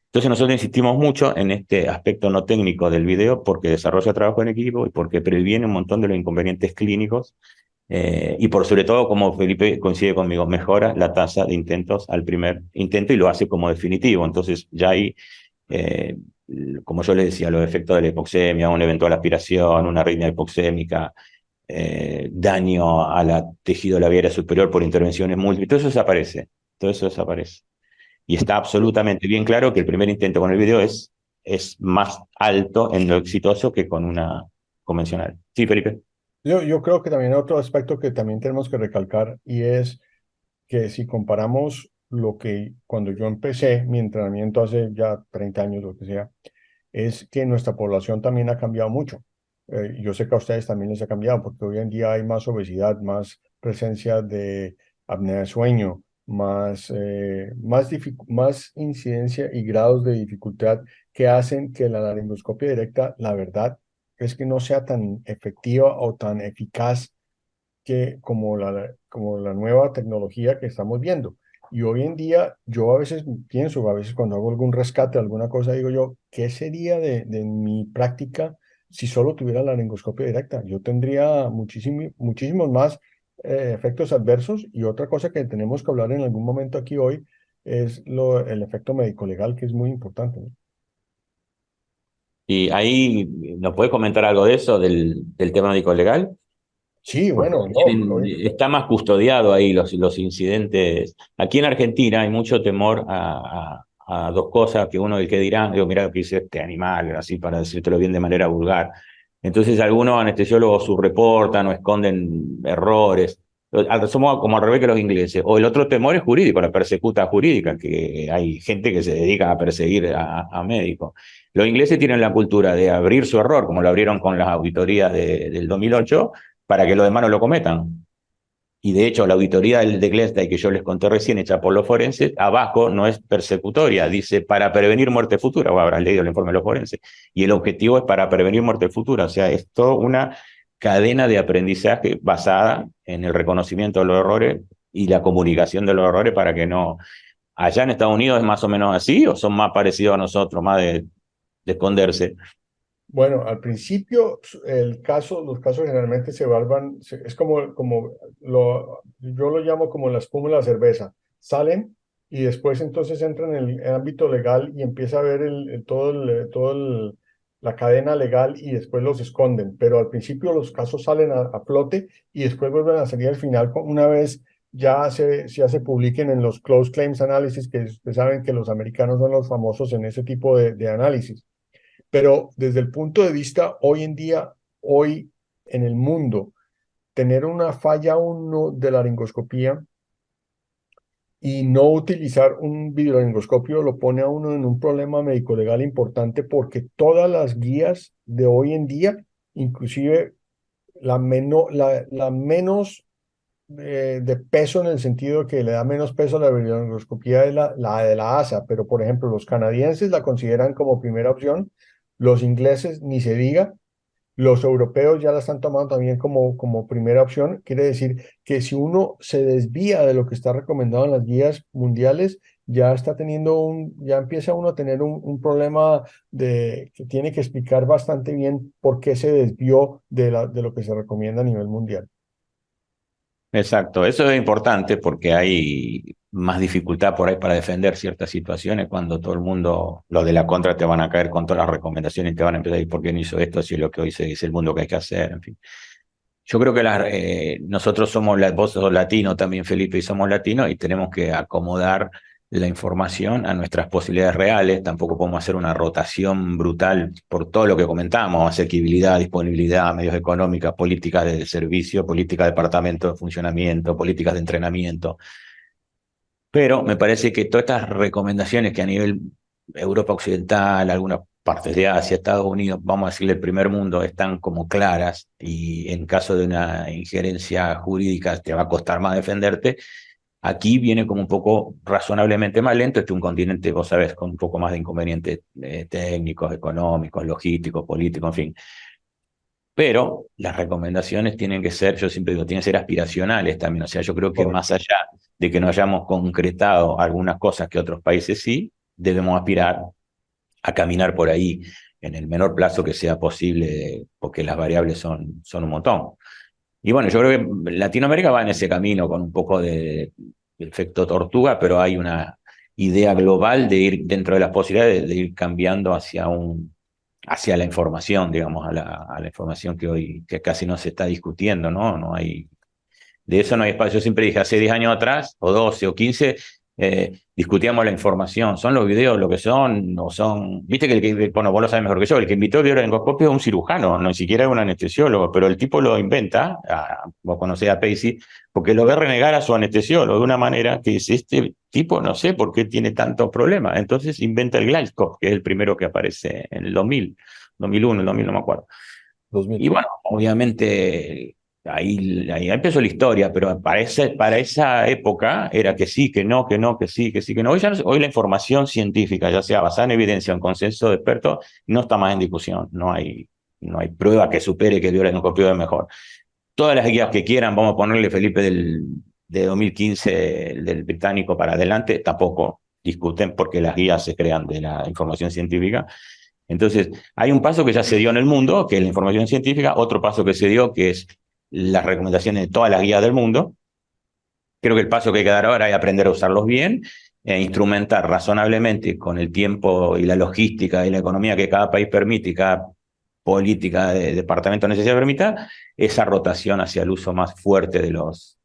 Entonces nosotros insistimos mucho en este aspecto no técnico del video, porque desarrolla trabajo en equipo y porque previene un montón de los inconvenientes clínicos, y por sobre todo, como Felipe coincide conmigo, mejora la tasa de intentos al primer intento y lo hace como definitivo. Entonces ya hay, eh, como yo le decía, los efectos de la hipoxemia, una eventual aspiración, una arritmia hipoxémica, daño a la tejido labial superior por intervenciones múltiples, todo eso desaparece, todo eso desaparece. Y está absolutamente bien claro que el primer intento con el video es más alto en lo exitoso que con una convencional. Sí, Felipe. Yo creo que también hay otro aspecto que también tenemos que recalcar, y es que si comparamos lo que cuando yo empecé mi entrenamiento hace ya 30 años, lo que sea, es que nuestra población también ha cambiado mucho. Yo sé que a ustedes también les ha cambiado, porque hoy en día hay más obesidad, más presencia de apnea de sueño, más incidencia y grados de dificultad que hacen que la laringoscopia directa, la verdad, es que no sea tan efectiva o tan eficaz como la nueva tecnología que estamos viendo. Y hoy en día yo a veces pienso, a veces cuando hago algún rescate, alguna cosa, digo yo, ¿qué sería de mi práctica si solo tuviera la laringoscopia directa? Yo tendría muchísimos más efectos adversos. Y otra cosa que tenemos que hablar en algún momento aquí hoy es el efecto médico-legal, que es muy importante, ¿no? Y ahí, ¿nos puedes comentar algo de eso, del tema médico legal? Sí, Porque bueno, no, está más custodiado ahí los incidentes. Aquí en Argentina hay mucho temor a dos cosas, que uno el que dirán, digo, mira lo que hizo este animal, así para decírtelo bien de manera vulgar. Entonces algunos anestesiólogos subreportan o esconden errores. Somos como al revés que los ingleses. O el otro temor es jurídico, la persecuta jurídica, que hay gente que se dedica a perseguir a médicos. Los ingleses tienen la cultura de abrir su error, como lo abrieron con las auditorías del 2008, para que los demás no lo cometan. Y de hecho, la auditoría de Glenstein que yo les conté recién, hecha por los forenses, abajo no es persecutoria, dice para prevenir muerte futura, o habrás leído el informe de los forenses. Y el objetivo es para prevenir muerte futura, o sea, es toda una cadena de aprendizaje basada en el reconocimiento de los errores y la comunicación de los errores para que no. Allá en Estados Unidos es más o menos así, o son más parecidos a nosotros, más de esconderse. bueno, al principio los casos generalmente se evalúan, es como yo lo llamo como la espuma de la cerveza. Salen y después entonces entran en el ámbito legal y empieza a ver la cadena legal y después los esconden. Pero al principio los casos salen a flote y después vuelven a salir al final una vez ya se publiquen en los Close Claims Analysis, que ustedes saben que los americanos son los famosos en ese tipo de análisis. Pero desde el punto de vista hoy en día, hoy en el mundo, tener una falla uno de la laringoscopía y no utilizar un videolaringoscopio lo pone a uno en un problema médico-legal importante porque todas las guías de hoy en día, inclusive la menos de peso en el sentido que le da menos peso a la videolaringoscopía es la de la ASA, pero por ejemplo los canadienses la consideran como primera opción, los ingleses ni se diga, los europeos ya la están tomando también como primera opción. Quiere decir que si uno se desvía de lo que está recomendado en las guías mundiales, ya empieza uno a tener un problema que tiene que explicar bastante bien por qué se desvió de lo que se recomienda a nivel mundial. Exacto, eso es importante porque hay más dificultad por ahí para defender ciertas situaciones cuando todo el mundo, los de la contra te van a caer con todas las recomendaciones y te van a empezar a decir por qué no hizo esto, si es lo que hoy se dice el mundo que hay que hacer, en fin. Yo creo que nosotros vos sos latino también, Felipe, y somos latinos y tenemos que acomodar la información a nuestras posibilidades reales. Tampoco podemos hacer una rotación brutal por todo lo que comentamos, asequibilidad, disponibilidad, medios económicos, políticas de servicio, políticas de departamento de funcionamiento, políticas de entrenamiento. Pero me parece que todas estas recomendaciones que a nivel Europa Occidental, algunas partes de Asia, Estados Unidos, vamos a decirle el primer mundo, están como claras y en caso de una injerencia jurídica te va a costar más defenderte. Aquí viene como un poco razonablemente más lento, este es un continente, vos sabés, con un poco más de inconvenientes técnicos, económicos, logísticos, políticos, en fin. Pero las recomendaciones tienen que ser, yo siempre digo, tienen que ser aspiracionales también. O sea, yo creo que Correcto. más allá de que no hayamos concretado algunas cosas que otros países sí, debemos aspirar a caminar por ahí en el menor plazo que sea posible, porque las variables son un montón. Y bueno, yo creo que Latinoamérica va en ese camino con un poco de efecto tortuga, pero hay una idea global de ir dentro de las posibilidades de ir cambiando hacia la información, digamos, a la información que hoy que casi no se está discutiendo, ¿no? No hay, de eso no hay espacio. Yo siempre dije, hace 10 años atrás, o 12 o 15, discutíamos la información. ¿Son los videos lo que son? ¿O son? Viste que bueno, vos lo sabés mejor que yo, el que inventó el videolaringoscopio es un cirujano, no ni siquiera es un anestesiólogo, pero el tipo lo inventa, vos conocés a Pacey, porque lo ve renegar a su anestesiólogo de una manera que dice, este tipo no sé por qué tiene tantos problemas. Entonces inventa el Glasgow, que es el primero que aparece en el 2000, 2001, el 2000 no me acuerdo. 2000. Y bueno, obviamente ahí empezó la historia, pero para esa época era que sí, que no, que no, que sí, que sí, que no. Hoy la información científica, ya sea basada en evidencia o en consenso de expertos, no está más en discusión. No hay prueba que supere que el violenocopió es mejor. Todas las guías que quieran, vamos a ponerle Felipe de 2015, del británico para adelante, tampoco discuten porque las guías se crean de la información científica. Entonces, hay un paso que ya se dio en el mundo, que es la información científica, otro paso que se dio, que es las recomendaciones de todas las guías del mundo. Creo que el paso que hay que dar ahora es aprender a usarlos bien, instrumentar razonablemente con el tiempo y la logística y la economía que cada país permite y cada política de departamento de necesidad permita, esa rotación hacia el uso más fuerte de los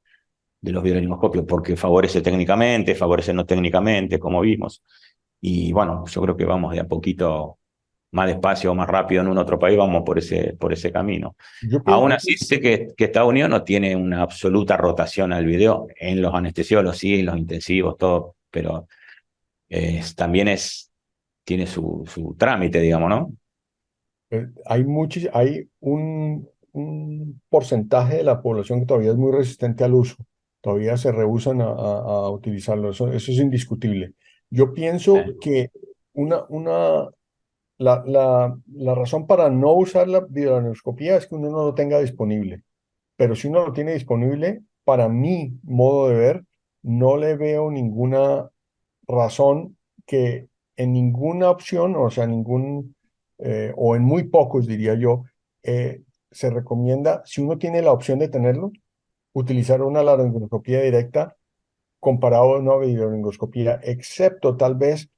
videolaringoscopios, porque favorece técnicamente, favorece no técnicamente, como vimos. Y bueno, yo creo que vamos de a poquito más despacio o más rápido en un otro país, vamos por ese camino. Yo Aún pienso, así, sé que Estados Unidos no tiene una absoluta rotación al video, en los anestesiólogos sí, en los intensivos, todo, pero también tiene su trámite, digamos, ¿no? hay un porcentaje de la población que todavía es muy resistente al uso, todavía se rehúsan a utilizarlo, eso es indiscutible. Yo pienso que una, la razón para no usar la videolaringoscopía es que uno no lo tenga disponible, pero si uno lo tiene disponible, para mi modo de ver, no le veo ninguna razón que en ninguna opción, o sea, o en muy pocos, diría yo, se recomienda, si uno tiene la opción de tenerlo, utilizar una laringoscopía directa comparado a una videolaringoscopía, excepto tal vez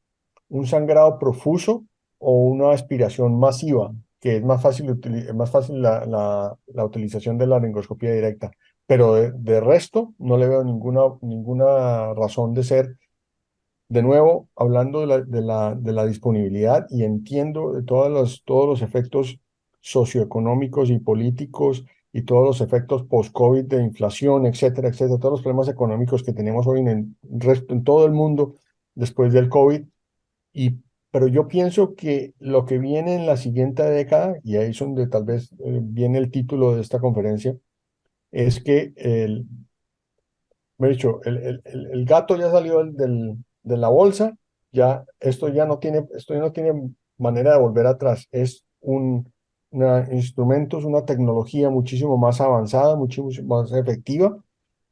un sangrado profuso o una aspiración masiva, que es más fácil la utilización de la laringoscopía directa. Pero de resto, no le veo ninguna razón de ser. De nuevo, hablando de la disponibilidad y entiendo de todos los efectos socioeconómicos y políticos y todos los efectos post-COVID de inflación, etcétera, etcétera, todos los problemas económicos que tenemos hoy en todo el mundo después del COVID. Pero yo pienso que lo que viene en la siguiente década, y ahí es donde tal vez viene el título de esta conferencia, es que me he dicho, el gato ya salió de la bolsa, esto ya no tiene manera de volver atrás. Es instrumentos, una tecnología muchísimo más avanzada, muchísimo más efectiva,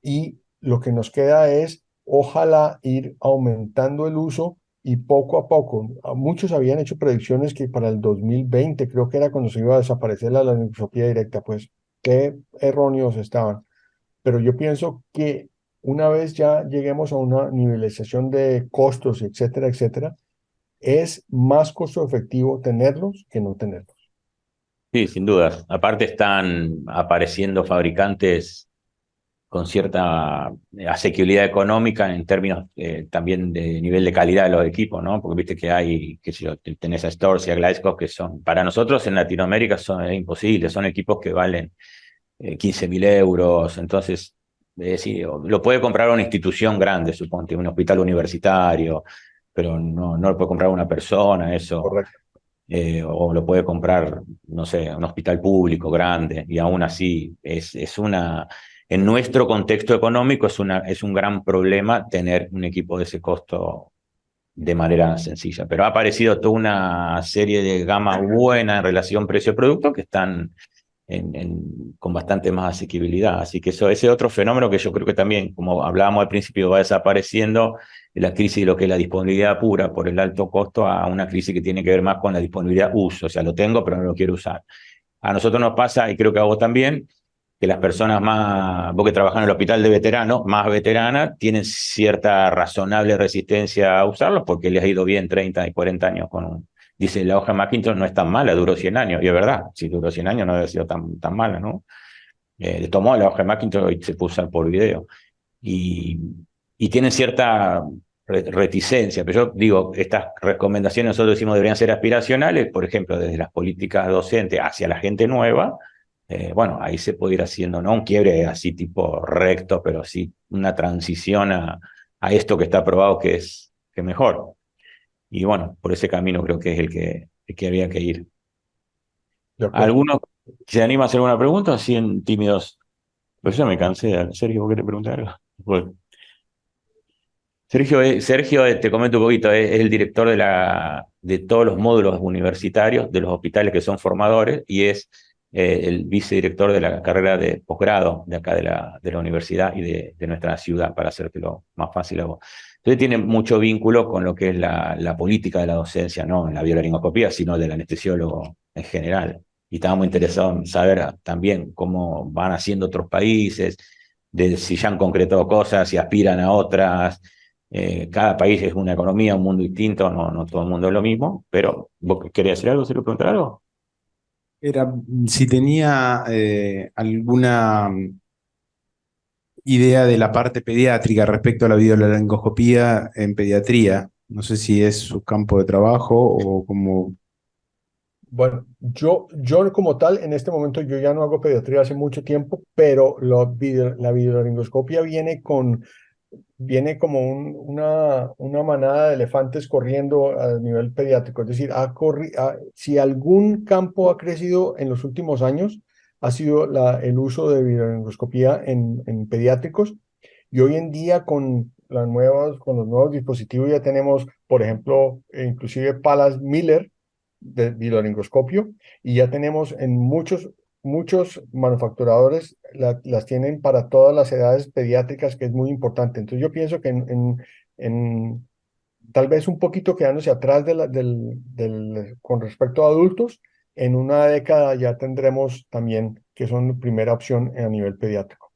y lo que nos queda es, ojalá, ir aumentando el uso y poco a poco. Muchos habían hecho predicciones que para el 2020, creo que era cuando se iba a desaparecer la laringoscopía directa, pues qué erróneos estaban. Pero yo pienso que una vez ya lleguemos a una nivelización de costos, etcétera, etcétera, es más costo efectivo tenerlos que no tenerlos. Sí, sin dudas. Aparte están apareciendo fabricantes con cierta asequibilidad económica en términos también de nivel de calidad de los equipos, ¿no? Porque viste que hay, qué sé yo, tenés a Storz y a Glasgow que son, para nosotros en Latinoamérica es imposible, son equipos que valen 15.000 euros, entonces sí, lo puede comprar una institución grande, suponte, un hospital universitario, pero no lo puede comprar una persona, eso. Correcto. O lo puede comprar, no sé, un hospital público grande, y aún así en nuestro contexto económico es un gran problema tener un equipo de ese costo de manera sencilla. Pero ha aparecido toda una serie de gama buena en relación precio-producto que están con bastante más asequibilidad. Así que ese otro fenómeno que yo creo que también, como hablábamos al principio, va desapareciendo, la crisis de lo que es la disponibilidad pura por el alto costo a una crisis que tiene que ver más con la disponibilidad uso. O sea, lo tengo, pero no lo quiero usar. A nosotros nos pasa, y creo que a vos también, que las personas vos que trabajás en el hospital de veteranos, más veteranas, tienen cierta razonable resistencia a usarlos porque les ha ido bien 30 y 40 años dice, la hoja Macintosh no es tan mala, duró 100 años, y es verdad, si duró 100 años no debe sido tan mala, ¿no? Le tomó la hoja Macintosh y se puso por video. Y, y tienen cierta reticencia, pero yo digo, estas recomendaciones nosotros decimos deberían ser aspiracionales, por ejemplo, desde las políticas docentes hacia la gente nueva, bueno, ahí se puede ir haciendo, no un quiebre así tipo recto, pero sí una transición a esto que está probado que es mejor. Y bueno, por ese camino creo que es el que había que ir. De acuerdo. ¿Alguno se anima a hacer una pregunta o así en tímidos? Pues ya me cansé. Sergio, ¿vos querés preguntar algo? Bueno. Sergio, te comento un poquito, es el director de todos los módulos universitarios de los hospitales que son formadores y es el vicedirector de la carrera de posgrado de acá de la universidad y de nuestra ciudad, para hacértelo más fácil a vos. Entonces tiene mucho vínculo con lo que es la política de la docencia, no en la biolaringoscopía, sino del anestesiólogo en general. Y estaba muy interesado en saber también cómo van haciendo otros países, de si ya han concretado cosas, si aspiran a otras. Cada país es una economía, un mundo distinto, no todo el mundo es lo mismo, pero ¿vos querías decir algo? ¿Se lo preguntar algo? Era si tenía alguna idea de la parte pediátrica respecto a la videolaringoscopía en pediatría. No sé si es su campo de trabajo o como... Bueno, yo como tal, en este momento yo ya no hago pediatría hace mucho tiempo, pero la videolaringoscopia viene como una manada de elefantes corriendo a nivel pediátrico. Es decir, si algún campo ha crecido en los últimos años, ha sido el uso de videolaringoscopía en pediátricos. Y hoy en día con los nuevos dispositivos ya tenemos, por ejemplo, inclusive palas Miller de videolaringoscopio, y ya tenemos en muchos manufacturadores las tienen para todas las edades pediátricas, que es muy importante. Entonces yo pienso que en tal vez un poquito quedándose atrás con respecto a adultos, en una década ya tendremos también que son primera opción a nivel pediátrico.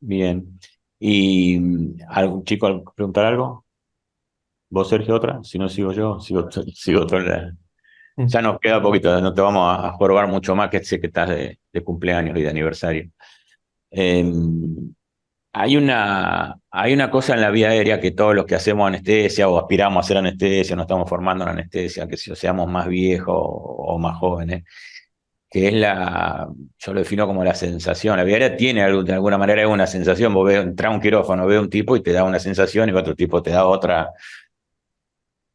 Bien. ¿Y algún chico preguntar algo? ¿Vos, Sergio, otra? Si no, sigo yo, sigo otra. Mm. Ya nos queda poquito, no te vamos a jorobar mucho más, que sé que estás de cumpleaños y de aniversario. Eh, hay una cosa en la vía aérea que todos los que hacemos anestesia o aspiramos a hacer anestesia, nos estamos formando en anestesia, que si seamos más viejos o más jóvenes, que es yo lo defino como la sensación. La vía aérea tiene de alguna manera una sensación. Vos entras a un quirófano, ves un tipo y te da una sensación y otro tipo te da otra.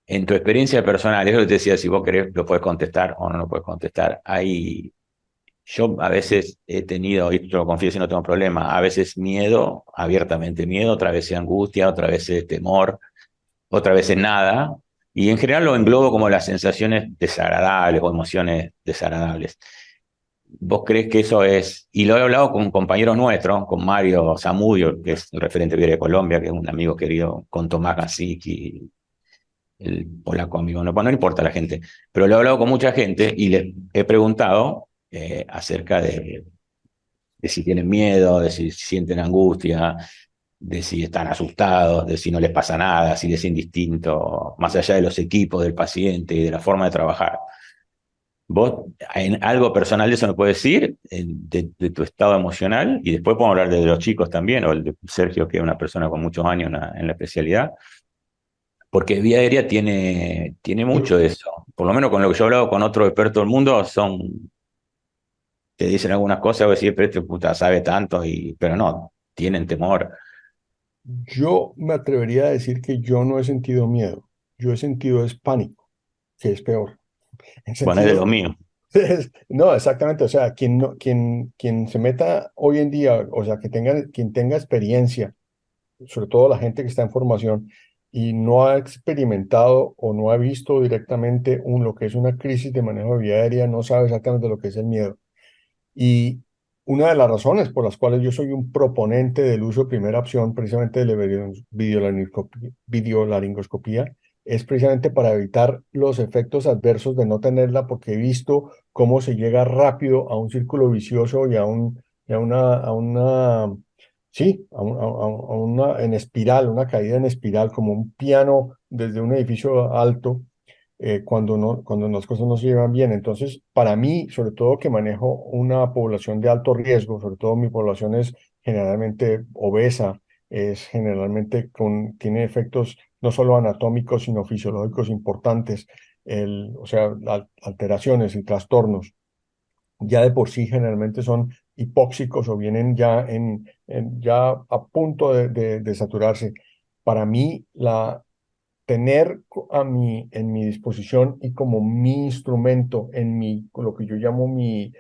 En tu experiencia personal, eso que te decía, si vos querés, lo puedes contestar o no lo puedes contestar. Yo a veces he tenido, y te lo confieso y no tengo problema, a veces miedo, abiertamente miedo, otra vez angustia, otra vez temor, otra vez nada. Y en general lo englobo como las sensaciones desagradables o emociones desagradables. ¿Vos crees que eso es? Y lo he hablado con compañeros nuestros, con Mario Zamudio, que es el referente de de Colombia, que es un amigo querido, con Tomás Gasicki, el polaco amigo, no, bueno, no importa la gente, pero lo he hablado con mucha gente y les he preguntado acerca de si tienen miedo, de si sienten angustia, de si están asustados, de si no les pasa nada, si les es indistinto, más allá de los equipos, del paciente y de la forma de trabajar. ¿Vos en algo personal de eso me puedes decir, de tu estado emocional? Y después podemos hablar de los chicos también, o el de Sergio, que es una persona con muchos años en la especialidad. Porque vía aérea tiene mucho de eso. Por lo menos con lo que yo he hablado con otros expertos del mundo, te dicen algunas cosas, vos decís, pero este puta sabe tanto, pero no, tienen temor. Yo me atrevería a decir que yo no he sentido miedo, yo he sentido es pánico, que es peor. En Bueno, es de sentido, lo mío. no, exactamente, o sea, quien se meta hoy en día, o sea, quien tenga experiencia, sobre todo la gente que está en formación y no ha experimentado o no ha visto directamente lo que es una crisis de manejo de vía aérea, no sabe exactamente lo que es el miedo. Y una de las razones por las cuales yo soy un proponente del uso de primera opción, precisamente de la videolaringoscopía, es precisamente para evitar los efectos adversos de no tenerla, porque he visto cómo se llega rápido a un círculo vicioso y sí, en espiral, una caída en espiral, como un piano desde un edificio alto, cuando las cosas no se llevan bien. Entonces, para mí, sobre todo que manejo una población de alto riesgo, sobre todo mi población es generalmente obesa, es generalmente tiene efectos no solo anatómicos, sino fisiológicos importantes, o sea, alteraciones y trastornos. Ya de por sí generalmente son hipóxicos o vienen ya a punto de saturarse. Para mí, tener en mi disposición y como mi instrumento, lo que yo llamo mi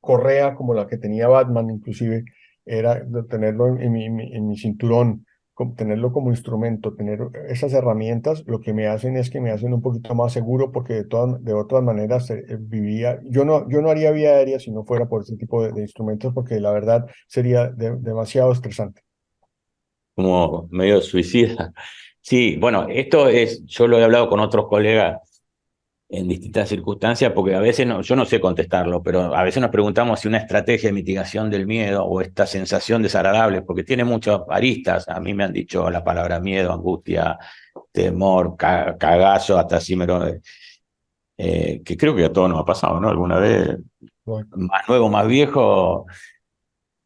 correa, como la que tenía Batman inclusive, era de tenerlo en mi cinturón, tenerlo como instrumento, tener esas herramientas, lo que me hacen es que me hacen un poquito más seguro, porque de otras maneras yo no haría vía aérea si no fuera por ese tipo de instrumentos, porque la verdad sería demasiado estresante. Como medio suicida. Sí, bueno, yo lo he hablado con otros colegas en distintas circunstancias, porque a veces yo no sé contestarlo, pero a veces nos preguntamos si una estrategia de mitigación del miedo o esta sensación desagradable, porque tiene muchas aristas. A mí me han dicho la palabra miedo, angustia, temor, cagazo, hasta así que creo que a todos nos ha pasado, ¿no? Alguna vez, más nuevo, más viejo.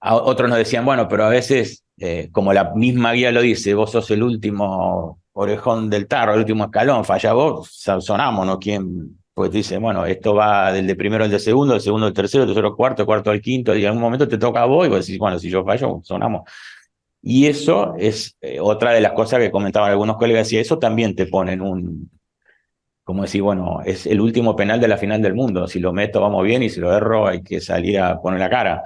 Otros nos decían, bueno, pero a veces, como la misma guía lo dice, vos sos el último orejón del tarro, el último escalón, falla vos, sonamos, ¿no? ¿Quién? Porque te dice, bueno, esto va del de primero al de segundo, del segundo al tercero, del tercero al cuarto, del cuarto al quinto, y en algún momento te toca a vos, y vos decís, bueno, si yo fallo, sonamos. Y eso es otra de las cosas que comentaban algunos colegas, y eso también te pone en como decir, bueno, es el último penal de la final del mundo, si lo meto vamos bien, y si lo erro hay que salir a poner la cara.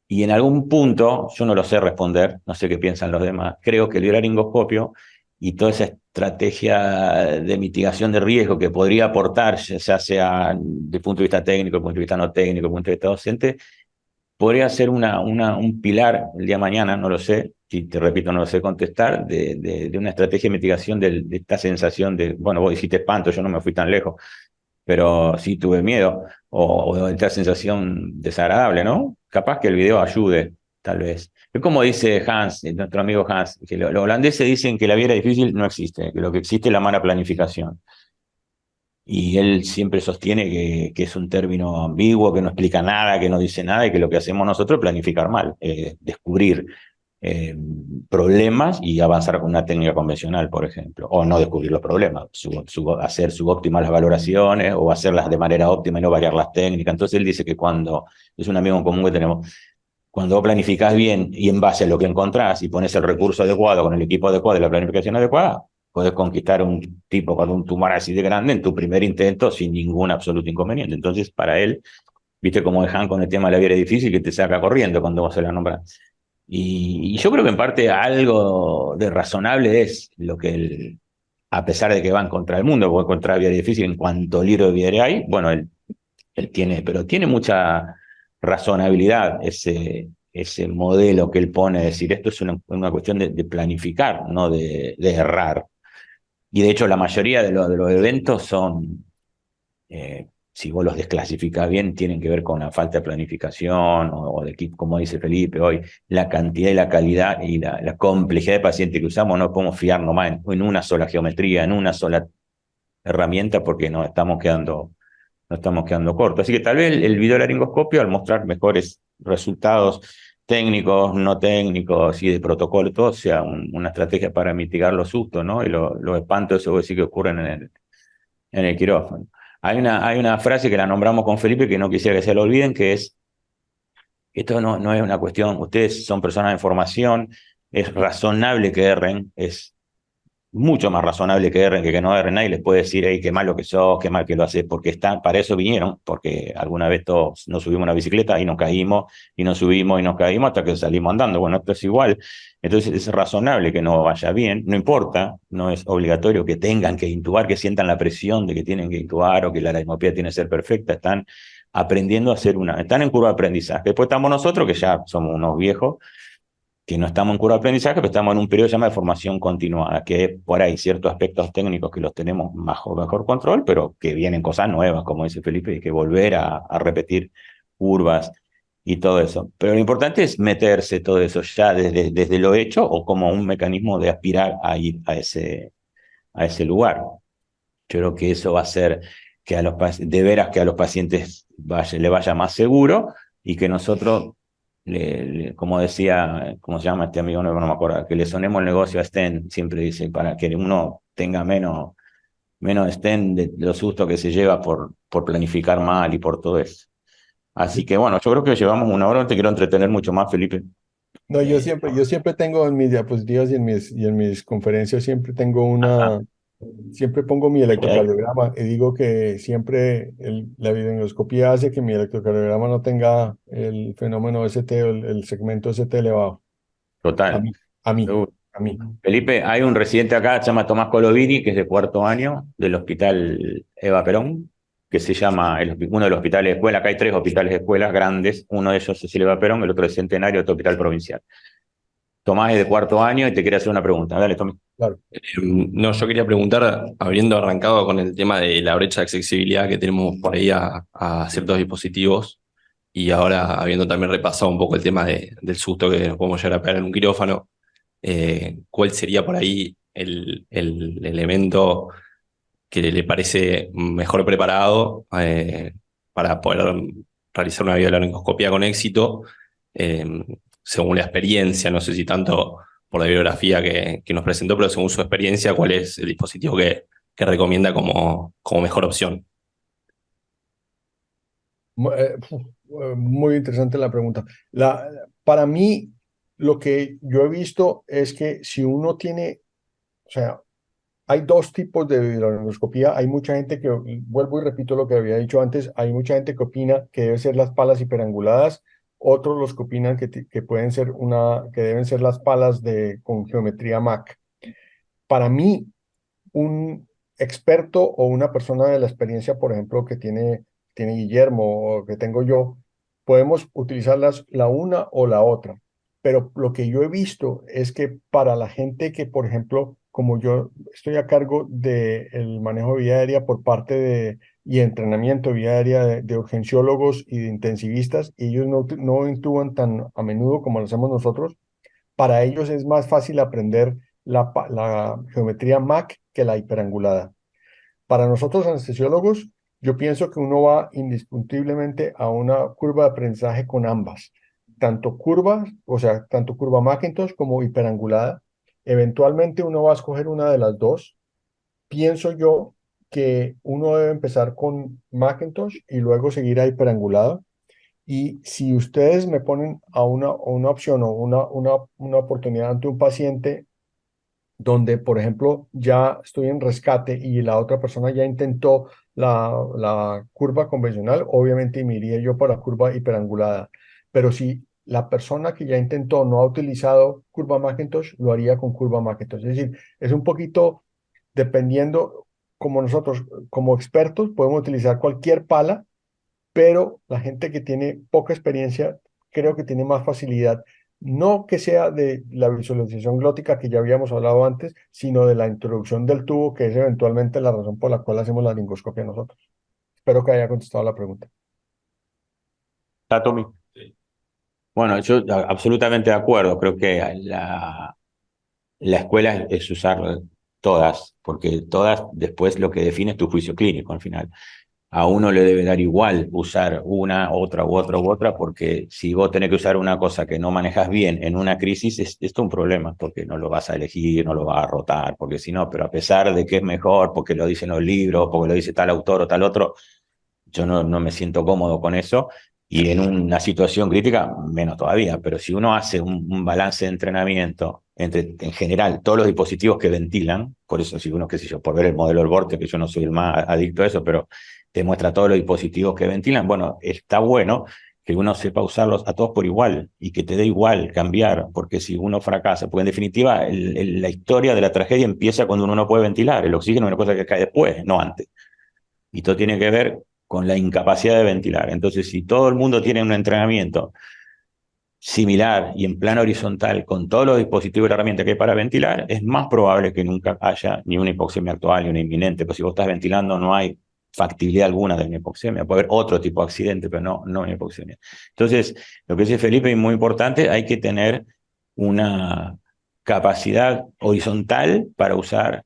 Y en algún punto, yo no lo sé responder, no sé qué piensan los demás, creo que el violaringoscopio y toda esa estrategia de mitigación de riesgo que podría aportar, ya sea desde el punto de vista técnico, desde el punto de vista no técnico, desde el punto de vista docente, podría ser un pilar el día de mañana, no lo sé, si te repito, no lo sé contestar, de una estrategia de mitigación de esta sensación de, bueno, vos hiciste espanto, yo no me fui tan lejos, pero sí tuve miedo, o esta sensación desagradable, ¿no? Capaz que el video ayude, tal vez. Es como dice Hans, nuestro amigo Hans, que los holandeses dicen que la vida difícil no existe, que lo que existe es la mala planificación. Y él siempre sostiene que es un término ambiguo, que no explica nada, que no dice nada, y que lo que hacemos nosotros es planificar mal, descubrir problemas y avanzar con una técnica convencional, por ejemplo, o no descubrir los problemas, hacer subóptimas las valoraciones o hacerlas de manera óptima y no variar las técnicas. Entonces él dice que cuando, es un amigo en común que tenemos, cuando vos planificás bien y en base a lo que encontrás y pones el recurso adecuado con el equipo adecuado y la planificación adecuada, podés conquistar un tipo con un tumor así de grande en tu primer intento sin ningún absoluto inconveniente. Entonces, para él, viste cómo dejan con el tema de la vida difícil que te saca corriendo cuando vos se la nombras. Y yo creo que en parte algo de razonable es lo que él, a pesar de que van contra el mundo, porque contra la vida difícil en cuanto libro de vida hay, bueno, él tiene, pero tiene mucha razonabilidad ese modelo que él pone, es decir, esto es una cuestión de planificar, no de errar. Y de hecho la mayoría de los eventos son, si vos los desclasificás bien, tienen que ver con la falta de planificación o de, como dice Felipe hoy, la cantidad y la calidad y la complejidad de paciente que usamos. No podemos fiarnos más en una sola geometría, en una sola herramienta, porque nos estamos quedando cortos. Así que tal vez el videolaringoscopio, al mostrar mejores resultados técnicos, no técnicos y de protocolo, todo sea una estrategia para mitigar los sustos, ¿no? Y los espantos, eso sí que ocurren en el quirófano. Hay una frase que la nombramos con Felipe que no quisiera que se lo olviden, que es, esto no es una cuestión, ustedes son personas de formación, es razonable que erren, es mucho más razonable que erren que no erren. Nadie les puede decir, hey, qué malo que sos, qué mal que lo haces, porque para eso vinieron, porque alguna vez todos nos subimos a una bicicleta y nos caímos, y nos subimos y nos caímos hasta que salimos andando. Bueno, esto es igual. Entonces es razonable que no vaya bien, no importa, no es obligatorio que tengan que intubar, que sientan la presión de que tienen que intubar o que la aritmopía tiene que ser perfecta. Están aprendiendo a hacer están en curva de aprendizaje. Después estamos nosotros, que ya somos unos viejos, que no estamos en curva de aprendizaje, pero estamos en un periodo llamado de formación continuada, que por ahí ciertos aspectos técnicos que los tenemos bajo mejor control, pero que vienen cosas nuevas, como dice Felipe, y que volver a repetir curvas y todo eso. Pero lo importante es meterse todo eso ya desde lo hecho o como un mecanismo de aspirar a ir a ese lugar. Yo creo que eso va a hacer que de veras que a los pacientes le vaya más seguro y que nosotros, como decía, ¿cómo se llama este amigo? No me acuerdo, que le sonemos el negocio a Sten, siempre dice, para que uno tenga menos Sten de los sustos que se lleva por planificar mal y por todo eso. Así que bueno, yo creo que llevamos una hora, no te quiero entretener mucho más, Felipe. No, yo siempre tengo en mis diapositivas y en mis conferencias, siempre pongo mi electrocardiograma y digo que siempre la videoendoscopía hace que mi electrocardiograma no tenga el fenómeno ST o el segmento ST elevado. A Total. mí, a mí, Seguro. a mí. Felipe, hay un residente acá, se llama Tomás Colovini, que es de cuarto año del hospital Eva Perón, que se llama uno de los hospitales de escuela. Acá hay 3 hospitales de escuelas grandes, uno de ellos es el Eva Perón, el otro es Centenario, otro hospital provincial. Tomás es de cuarto año y te quiere hacer una pregunta. Dale, Tomás. Claro. No, yo quería preguntar, habiendo arrancado con el tema de la brecha de accesibilidad que tenemos por ahí a ciertos dispositivos, y ahora habiendo también repasado un poco el tema del susto que nos podemos llegar a pegar en un quirófano, ¿cuál sería por ahí el elemento que le parece mejor preparado para poder realizar una videolaringoscopía con éxito, eh, según la experiencia? No sé si tanto por la bibliografía que nos presentó, pero según su experiencia, ¿cuál es el dispositivo que recomienda como mejor opción? Muy interesante la pregunta. Para mí, lo que yo he visto es que si uno tiene, o sea, hay dos tipos de videolaringoscopía. Hay mucha gente que, vuelvo y repito lo que había dicho antes, hay mucha gente que opina que deben ser las palas hiperanguladas, otros los que opinan que pueden ser que deben ser las palas con geometría MAC. Para mí, un experto o una persona de la experiencia, por ejemplo, tiene Guillermo o que tengo yo, podemos utilizarlas la una o la otra. Pero lo que yo he visto es que para la gente que, por ejemplo, como yo estoy a cargo del manejo de vía aérea por parte y entrenamiento de vía aérea de urgenciólogos y de intensivistas, y ellos no intuban tan a menudo como lo hacemos nosotros, para ellos es más fácil aprender la geometría MAC que la hiperangulada. Para nosotros anestesiólogos, yo pienso que uno va indiscutiblemente a una curva de aprendizaje con ambas, tanto curvas, o sea, tanto curva Macintosh como hiperangulada. Eventualmente uno va a escoger una de las dos. Pienso yo que uno debe empezar con Macintosh y luego seguir a hiperangulada. Y si ustedes me ponen a una opción o una oportunidad ante un paciente donde, por ejemplo, ya estoy en rescate y la otra persona ya intentó la curva convencional, obviamente me iría yo para curva hiperangulada. Pero si la persona que ya intentó no ha utilizado curva Macintosh, lo haría con curva Macintosh. Es decir, es un poquito dependiendo, como nosotros, como expertos, podemos utilizar cualquier pala, pero la gente que tiene poca experiencia creo que tiene más facilidad, no que sea de la visualización glótica que ya habíamos hablado antes, sino de la introducción del tubo, que es eventualmente la razón por la cual hacemos la laringoscopia nosotros. Espero que haya contestado la pregunta. ¿Está, Tommy? Bueno, yo absolutamente de acuerdo. Creo que la escuela es usar todas, porque todas después lo que define es tu juicio clínico al final. A uno le debe dar igual usar una, otra u otra u otra, porque si vos tenés que usar una cosa que no manejas bien en una crisis, es todo un problema, porque no lo vas a elegir, no lo vas a rotar, porque si no, pero a pesar de que es mejor, porque lo dicen los libros, porque lo dice tal autor o tal otro, yo no me siento cómodo con eso. Y en una situación crítica, menos todavía. Pero si uno hace un balance de entrenamiento entre, en general, todos los dispositivos que ventilan, por eso si uno, qué sé yo, por ver el modelo del Vortex, que yo no soy el más adicto a eso, pero te muestra todos los dispositivos que ventilan, bueno, está bueno que uno sepa usarlos a todos por igual y que te dé igual cambiar, porque si uno fracasa, porque en definitiva la historia de la tragedia empieza cuando uno no puede ventilar, el oxígeno es una cosa que cae después, no antes. Y todo tiene que ver con la incapacidad de ventilar. Entonces, si todo el mundo tiene un entrenamiento similar y en plano horizontal con todos los dispositivos y herramientas que hay para ventilar, es más probable que nunca haya ni una hipoxemia actual ni una inminente. Pues si vos estás ventilando, no hay factibilidad alguna de una hipoxemia. Puede haber otro tipo de accidente, pero no una hipoxemia. Entonces, lo que dice Felipe es muy importante, hay que tener una capacidad horizontal para usar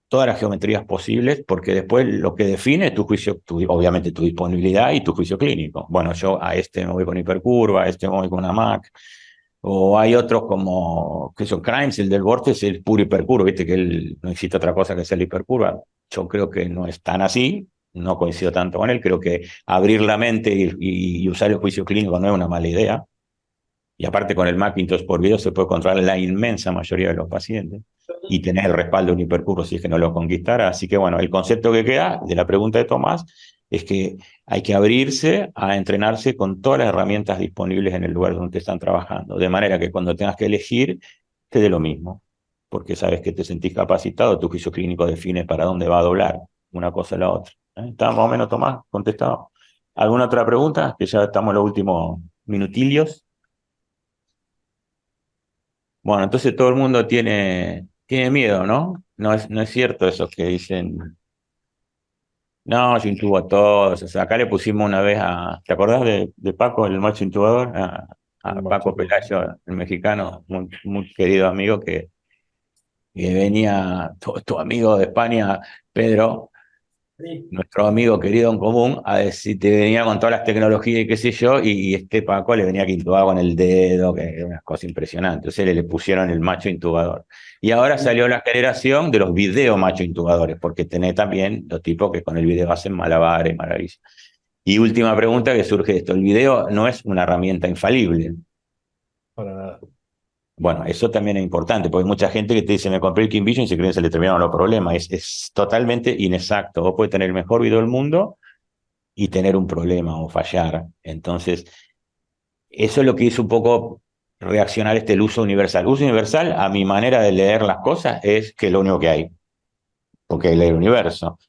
todas las geometrías posibles, porque después lo que define es tu juicio, obviamente tu disponibilidad y tu juicio clínico. Bueno, yo a este me voy con hipercurva, a este me voy con una MAC, o hay otros como, que son Crimes, el del Vortex, el puro hipercurva, viste que él no existe otra cosa que sea la hipercurva. Yo creo que no es tan así, no coincido tanto con él, creo que abrir la mente y usar el juicio clínico no es una mala idea. Y aparte con el Macintosh por video se puede controlar la inmensa mayoría de los pacientes y tener el respaldo de un hipercurvo si es que no lo conquistara. Así que bueno, el concepto que queda de la pregunta de Tomás es que hay que abrirse a entrenarse con todas las herramientas disponibles en el lugar donde están trabajando, de manera que cuando tengas que elegir te dé lo mismo, porque sabes que te sentís capacitado, tu juicio clínico define para dónde va a doblar una cosa o la otra. ¿Está más o menos, Tomás, contestado? ¿Alguna otra pregunta? Que ya estamos en los últimos minutillos. Bueno, entonces todo el mundo tiene tiene miedo, ¿no? No es cierto eso que dicen, no, yo intubo a todos. O sea, acá le pusimos una vez ¿te acordás de Paco, el macho intubador? A Paco Pelayo, el mexicano, muy querido amigo que venía, tu amigo de España, Pedro, nuestro amigo querido en común, a decir, te venía con todas las tecnologías y qué sé yo, y este Paco le venía que intubaba con el dedo, que era una cosa impresionante. Entonces le pusieron el macho intubador. Y ahora salió la generación de los video macho intubadores, porque tenés también los tipos que con el video hacen malabares, maravillas. Y última pregunta que surge de esto, el video no es una herramienta infalible. Para nada. Bueno, eso también es importante, porque hay mucha gente que te dice, me compré el King Vision y se creen que se le terminaron los problemas. Es totalmente inexacto. Vos podés tener el mejor video del mundo y tener un problema o fallar. Entonces, eso es lo que hizo un poco reaccionar el uso universal. Uso universal, a mi manera de leer las cosas, es que es lo único que hay, porque es el universo.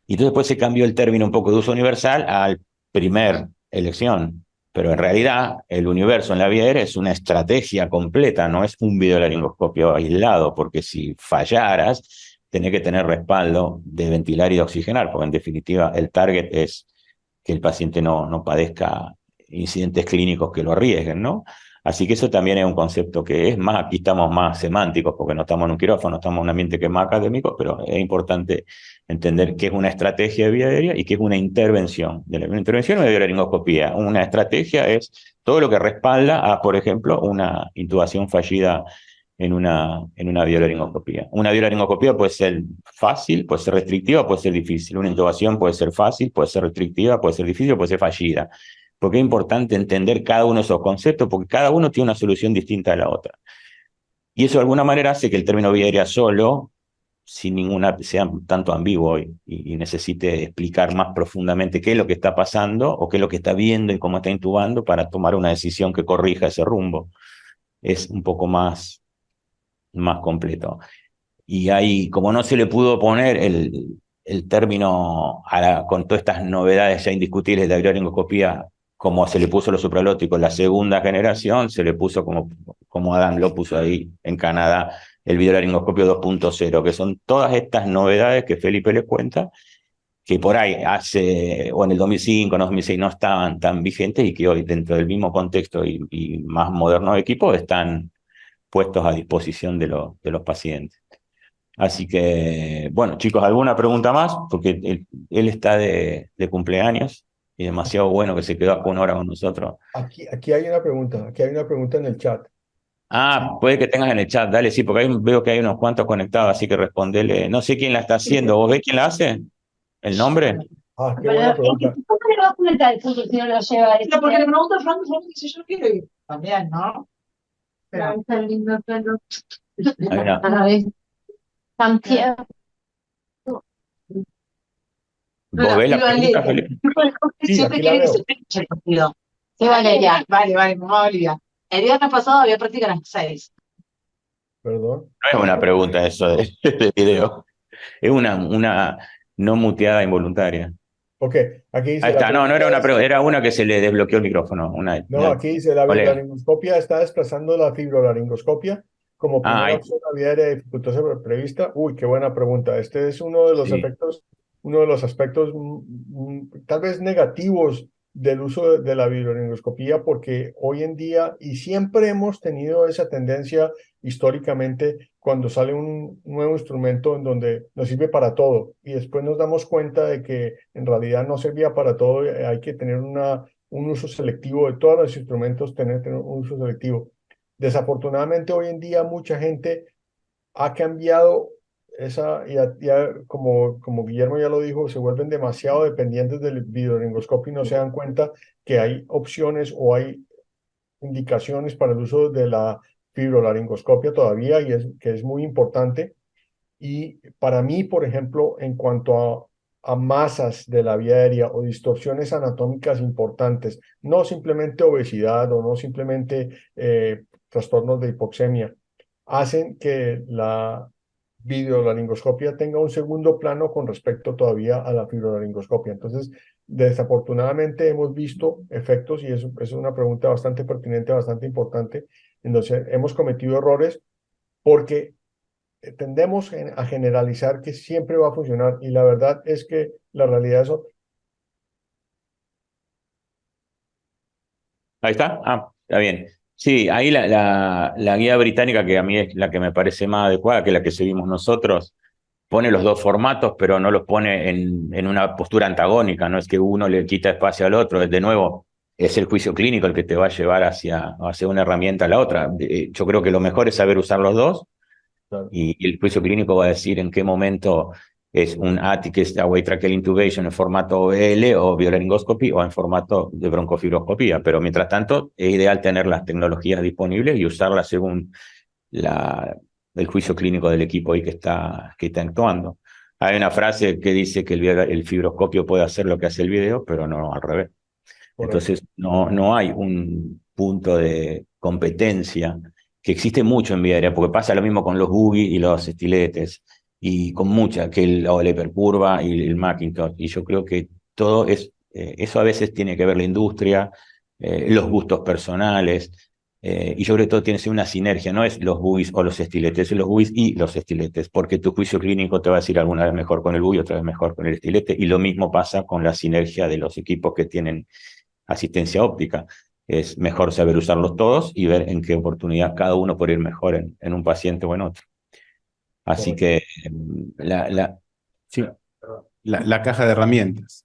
Y entonces después se cambió el término un poco de uso universal al primer elección. Pero en realidad el universo en la vía aérea es una estrategia completa, no es un videolaringoscopio aislado, porque si fallaras, tenés que tener respaldo de ventilar y de oxigenar, porque en definitiva el target es que el paciente no padezca incidentes clínicos que lo arriesguen, ¿no? Así que eso también es un concepto que es más, aquí estamos más semánticos, porque no estamos en un quirófano, estamos en un ambiente que es más académico, pero es importante entender qué es una estrategia de vía aérea y qué es una intervención. Una intervención es de laringoscopía. Una estrategia es todo lo que respalda a, por ejemplo, una intubación fallida en una biolaringoscopía. Una biolaringoscopía puede ser fácil, puede ser restrictiva, puede ser difícil. Una intubación puede ser fácil, puede ser restrictiva, puede ser difícil, puede ser fallida. Porque es importante entender cada uno de esos conceptos, porque cada uno tiene una solución distinta a la otra. Y eso de alguna manera hace que el término vía aérea solo, sin ninguna, sea tanto ambiguo y necesite explicar más profundamente qué es lo que está pasando o qué es lo que está viendo y cómo está intubando para tomar una decisión que corrija ese rumbo. Es un poco más completo. Y ahí, como no se le pudo poner el término con todas estas novedades ya indiscutibles de aerolaringoscopía, como se le puso los supralóticos, la segunda generación, se le puso como Adam lo puso ahí en Canadá, el videolaringoscopio 2.0, que son todas estas novedades que Felipe les cuenta, que por ahí o en el 2005, en el 2006 no estaban tan vigentes y que hoy dentro del mismo contexto y más modernos equipos están puestos a disposición de los pacientes. Así que, bueno, chicos, ¿alguna pregunta más? Porque él está de cumpleaños y demasiado bueno que se quedó acá una hora con nosotros. Aquí hay una pregunta en el chat. Ah, puede que tengas en el chat, dale, sí, porque ahí veo que hay unos cuantos conectados, así que respondele. No sé quién la está haciendo, ¿vos ves quién la hace? ¿El nombre? Qué buena pregunta. ¿Cómo le va a comentar el fútbol si no lo lleva? No, porque le pregunto a Franco, Franco dice, yo quiero ir. También, ¿no? Pero está lindo pelo. Hay una- A ver, Santiago. ¿Vos ves la Y pregunta, Valeria. Felipe? Sí, Siempre aquí la quiere que veo. se pinche el partido. Sí, Valeria. Vale, mamá Valeria. El viernes pasado había práctica a las 6. Perdón. No es una pregunta eso de video, es una no muteada involuntaria. Ok, aquí dice Ahí la está, no era pregunta una es, pregunta, era una que se le desbloqueó el micrófono, no, aquí dice la colega. laringoscopia está desplazando la fibrolaringoscopia como Ah, primera ahí, opción a vía aérea dificultosa prevista. Uy, qué buena pregunta. Este es uno de los sí. efectos, uno de los aspectos tal vez negativos del uso de la fibrolaringoscopía, porque hoy en día, y siempre hemos tenido esa tendencia históricamente, cuando sale un nuevo instrumento en donde nos sirve para todo, y después nos damos cuenta de que en realidad no servía para todo, hay que tener un uso selectivo de todos los instrumentos, tener un uso selectivo. Desafortunadamente hoy en día mucha gente ha cambiado esa, como Guillermo ya lo dijo, se vuelven demasiado dependientes del videolaringoscopio y no se dan cuenta que hay opciones o hay indicaciones para el uso de la fibrolaringoscopia todavía y que es muy importante. Y para mí, por ejemplo, en cuanto a masas de la vía aérea o distorsiones anatómicas importantes, no simplemente obesidad o no simplemente trastornos de hipoxemia, hacen que la videolaringoscopia tenga un segundo plano con respecto todavía a la fibrolaringoscopia. Entonces, desafortunadamente hemos visto efectos, y eso es una pregunta bastante pertinente, bastante importante, entonces hemos cometido errores porque tendemos a generalizar que siempre va a funcionar y la verdad es que la realidad es otra. Ahí está. Ah, está bien. Sí, ahí la guía británica, que a mí es la que me parece más adecuada, que es la que seguimos nosotros, pone los dos formatos, pero no los pone en una postura antagónica, no es que uno le quita espacio al otro, de nuevo, es el juicio clínico el que te va a llevar hacia una herramienta a la otra. Yo creo que lo mejor es saber usar los dos, Claro. y el juicio clínico va a decir en qué momento es un ATI, que es Airway Tracheal Intubation en formato OBL o biolaringoscopy o en formato de broncofibroscopía, pero mientras tanto es ideal tener las tecnologías disponibles y usarlas según el juicio clínico del equipo ahí que está actuando. Hay una frase que dice que el fibroscopio puede hacer lo que hace el video, pero no al revés. Correcto. Entonces, no hay un punto de competencia que existe mucho en vía aérea, porque pasa lo mismo con los buggy y los estiletes, y con o la hipercurva y el Macintosh. Y yo creo que todo eso a veces tiene que ver la industria, los gustos personales, y sobre todo tiene que ser una sinergia, no es los buggies o los estiletes, es los buggies y los estiletes, porque tu juicio clínico te va a decir alguna vez mejor con el buggy, otra vez mejor con el estilete, y lo mismo pasa con la sinergia de los equipos que tienen asistencia óptica. Es mejor saber usarlos todos y ver en qué oportunidad cada uno puede ir mejor en un paciente o en otro. Así que sí, La caja de herramientas.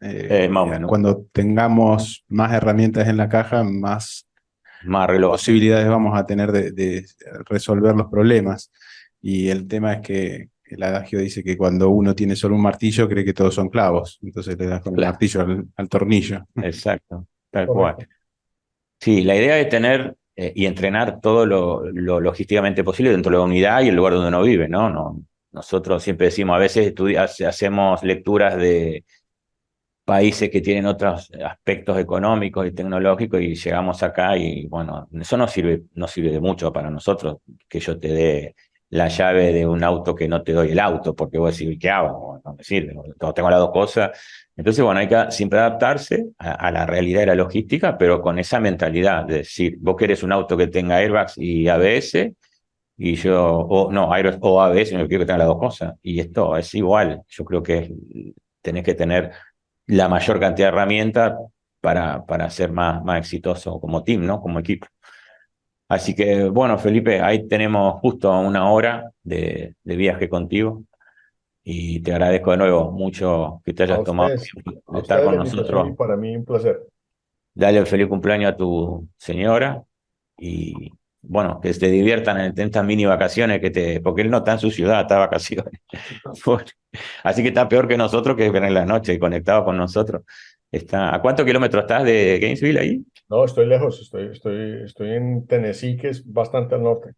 más o menos, Cuando tengamos más herramientas en la caja, más más reloj. posibilidades vamos a tener de resolver los problemas. Y el tema es que el adagio dice que cuando uno tiene solo un martillo, cree que todos son clavos. Entonces le das con el Claro. martillo al tornillo. Exacto, tal Correcto. cual. Sí, la idea es tener y entrenar todo lo logísticamente posible dentro de la unidad y el lugar donde uno vive, ¿no? Nosotros siempre decimos, a veces hacemos lecturas de países que tienen otros aspectos económicos y tecnológicos y llegamos acá y bueno, eso no sirve de mucho para nosotros, que yo te dé la llave de un auto que no te doy el auto, porque vos decís, ¿qué hago? No me sirve, no tengo las dos cosas. Entonces, bueno, hay que siempre adaptarse a la realidad de la logística, pero con esa mentalidad de decir, vos querés un auto que tenga airbags y ABS, y yo, o no, airbags o ABS, yo quiero que tenga las dos cosas. Y esto es igual, yo creo que tenés que tener la mayor cantidad de herramientas para ser más exitoso como team, ¿no? Como equipo. Así que, bueno, Felipe, ahí tenemos justo una hora de viaje contigo y te agradezco de nuevo mucho que te A hayas tomado ustedes, tiempo a de estar ustedes con la invitación y nosotros. para mí un placer. Dale el feliz cumpleaños a tu señora y, bueno, que se diviertan en estas mini vacaciones porque él no está en su ciudad, está de vacaciones. Así que está peor que nosotros, que ven en la noche y conectado con nosotros. ¿A cuántos kilómetros estás de Gainesville ahí? No, estoy lejos, estoy en Tennessee, que es bastante al norte.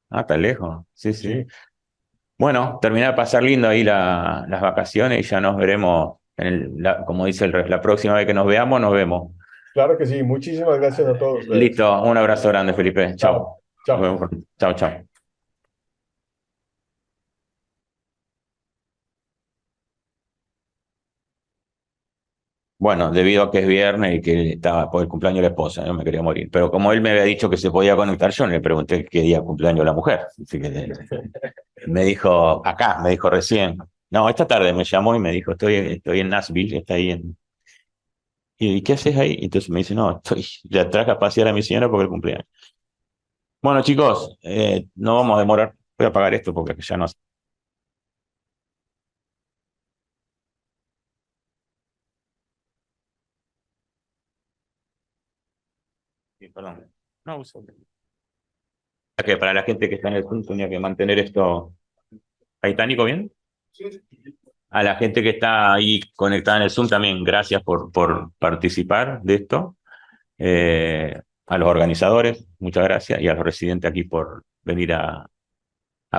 Ah, está lejos. Sí, sí. Sí, Bueno, terminá de pasar lindo ahí las vacaciones y ya nos veremos, como dice la próxima vez que nos veamos, nos vemos. claro que sí. Muchísimas gracias a todos ustedes. Listo, un abrazo grande, Felipe. Chao. Chao, chao. Nos vemos pronto. Chao, chao. Bueno, debido a que es viernes y que estaba por el cumpleaños de la esposa, yo me quería morir. Pero como él me había dicho que se podía conectar, yo no le pregunté qué día cumpleaños la mujer. Así que me dijo, acá, me dijo recién. No, esta tarde me llamó y me dijo, estoy en Nashville, está ahí en... ¿Y qué haces ahí? Entonces me dice, no, ya traje a pasear a mi señora porque el cumpleaños. Bueno, chicos, no vamos a demorar. Voy a apagar esto porque ya no... Sí, perdón. No, que para la gente que está en el Zoom tenía que mantener esto... ¿Ahí está, Nico, bien? A la gente que está ahí conectada en el Zoom también, gracias por participar de esto. A los organizadores, muchas gracias. Y a los residentes aquí por venir a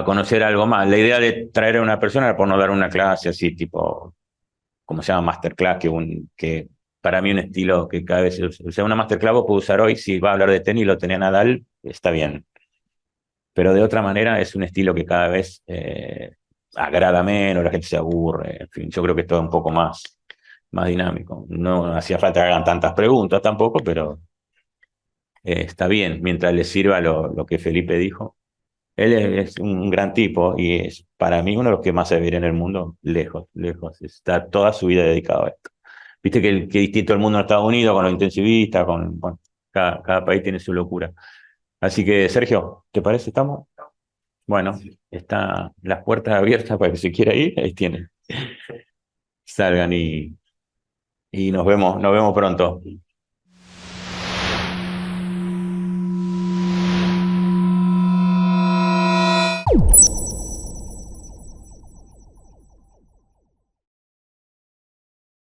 conocer algo más. La idea de traer a una persona era por no dar una clase así, tipo, como se llama, masterclass, que para mí un estilo que cada vez, o sea, una masterclass vos podés usar hoy, si va a hablar de tenis, lo tenía Nadal, está bien. Pero de otra manera es un estilo que cada vez agrada menos, la gente se aburre, en fin, yo creo que esto es un poco más dinámico. No hacía falta que hagan tantas preguntas tampoco, pero está bien, mientras les sirva lo que Felipe dijo. Él es un gran tipo y es para mí uno de los que más se ve en el mundo, lejos, lejos. Está toda su vida dedicado a esto. Viste que distinto el mundo en Estados Unidos con los intensivistas, bueno, cada país tiene su locura. Así que, Sergio, ¿te parece? ¿Estamos? Bueno, están las puertas abiertas para que se quiera ir, ahí tienen. Salgan y nos vemos pronto.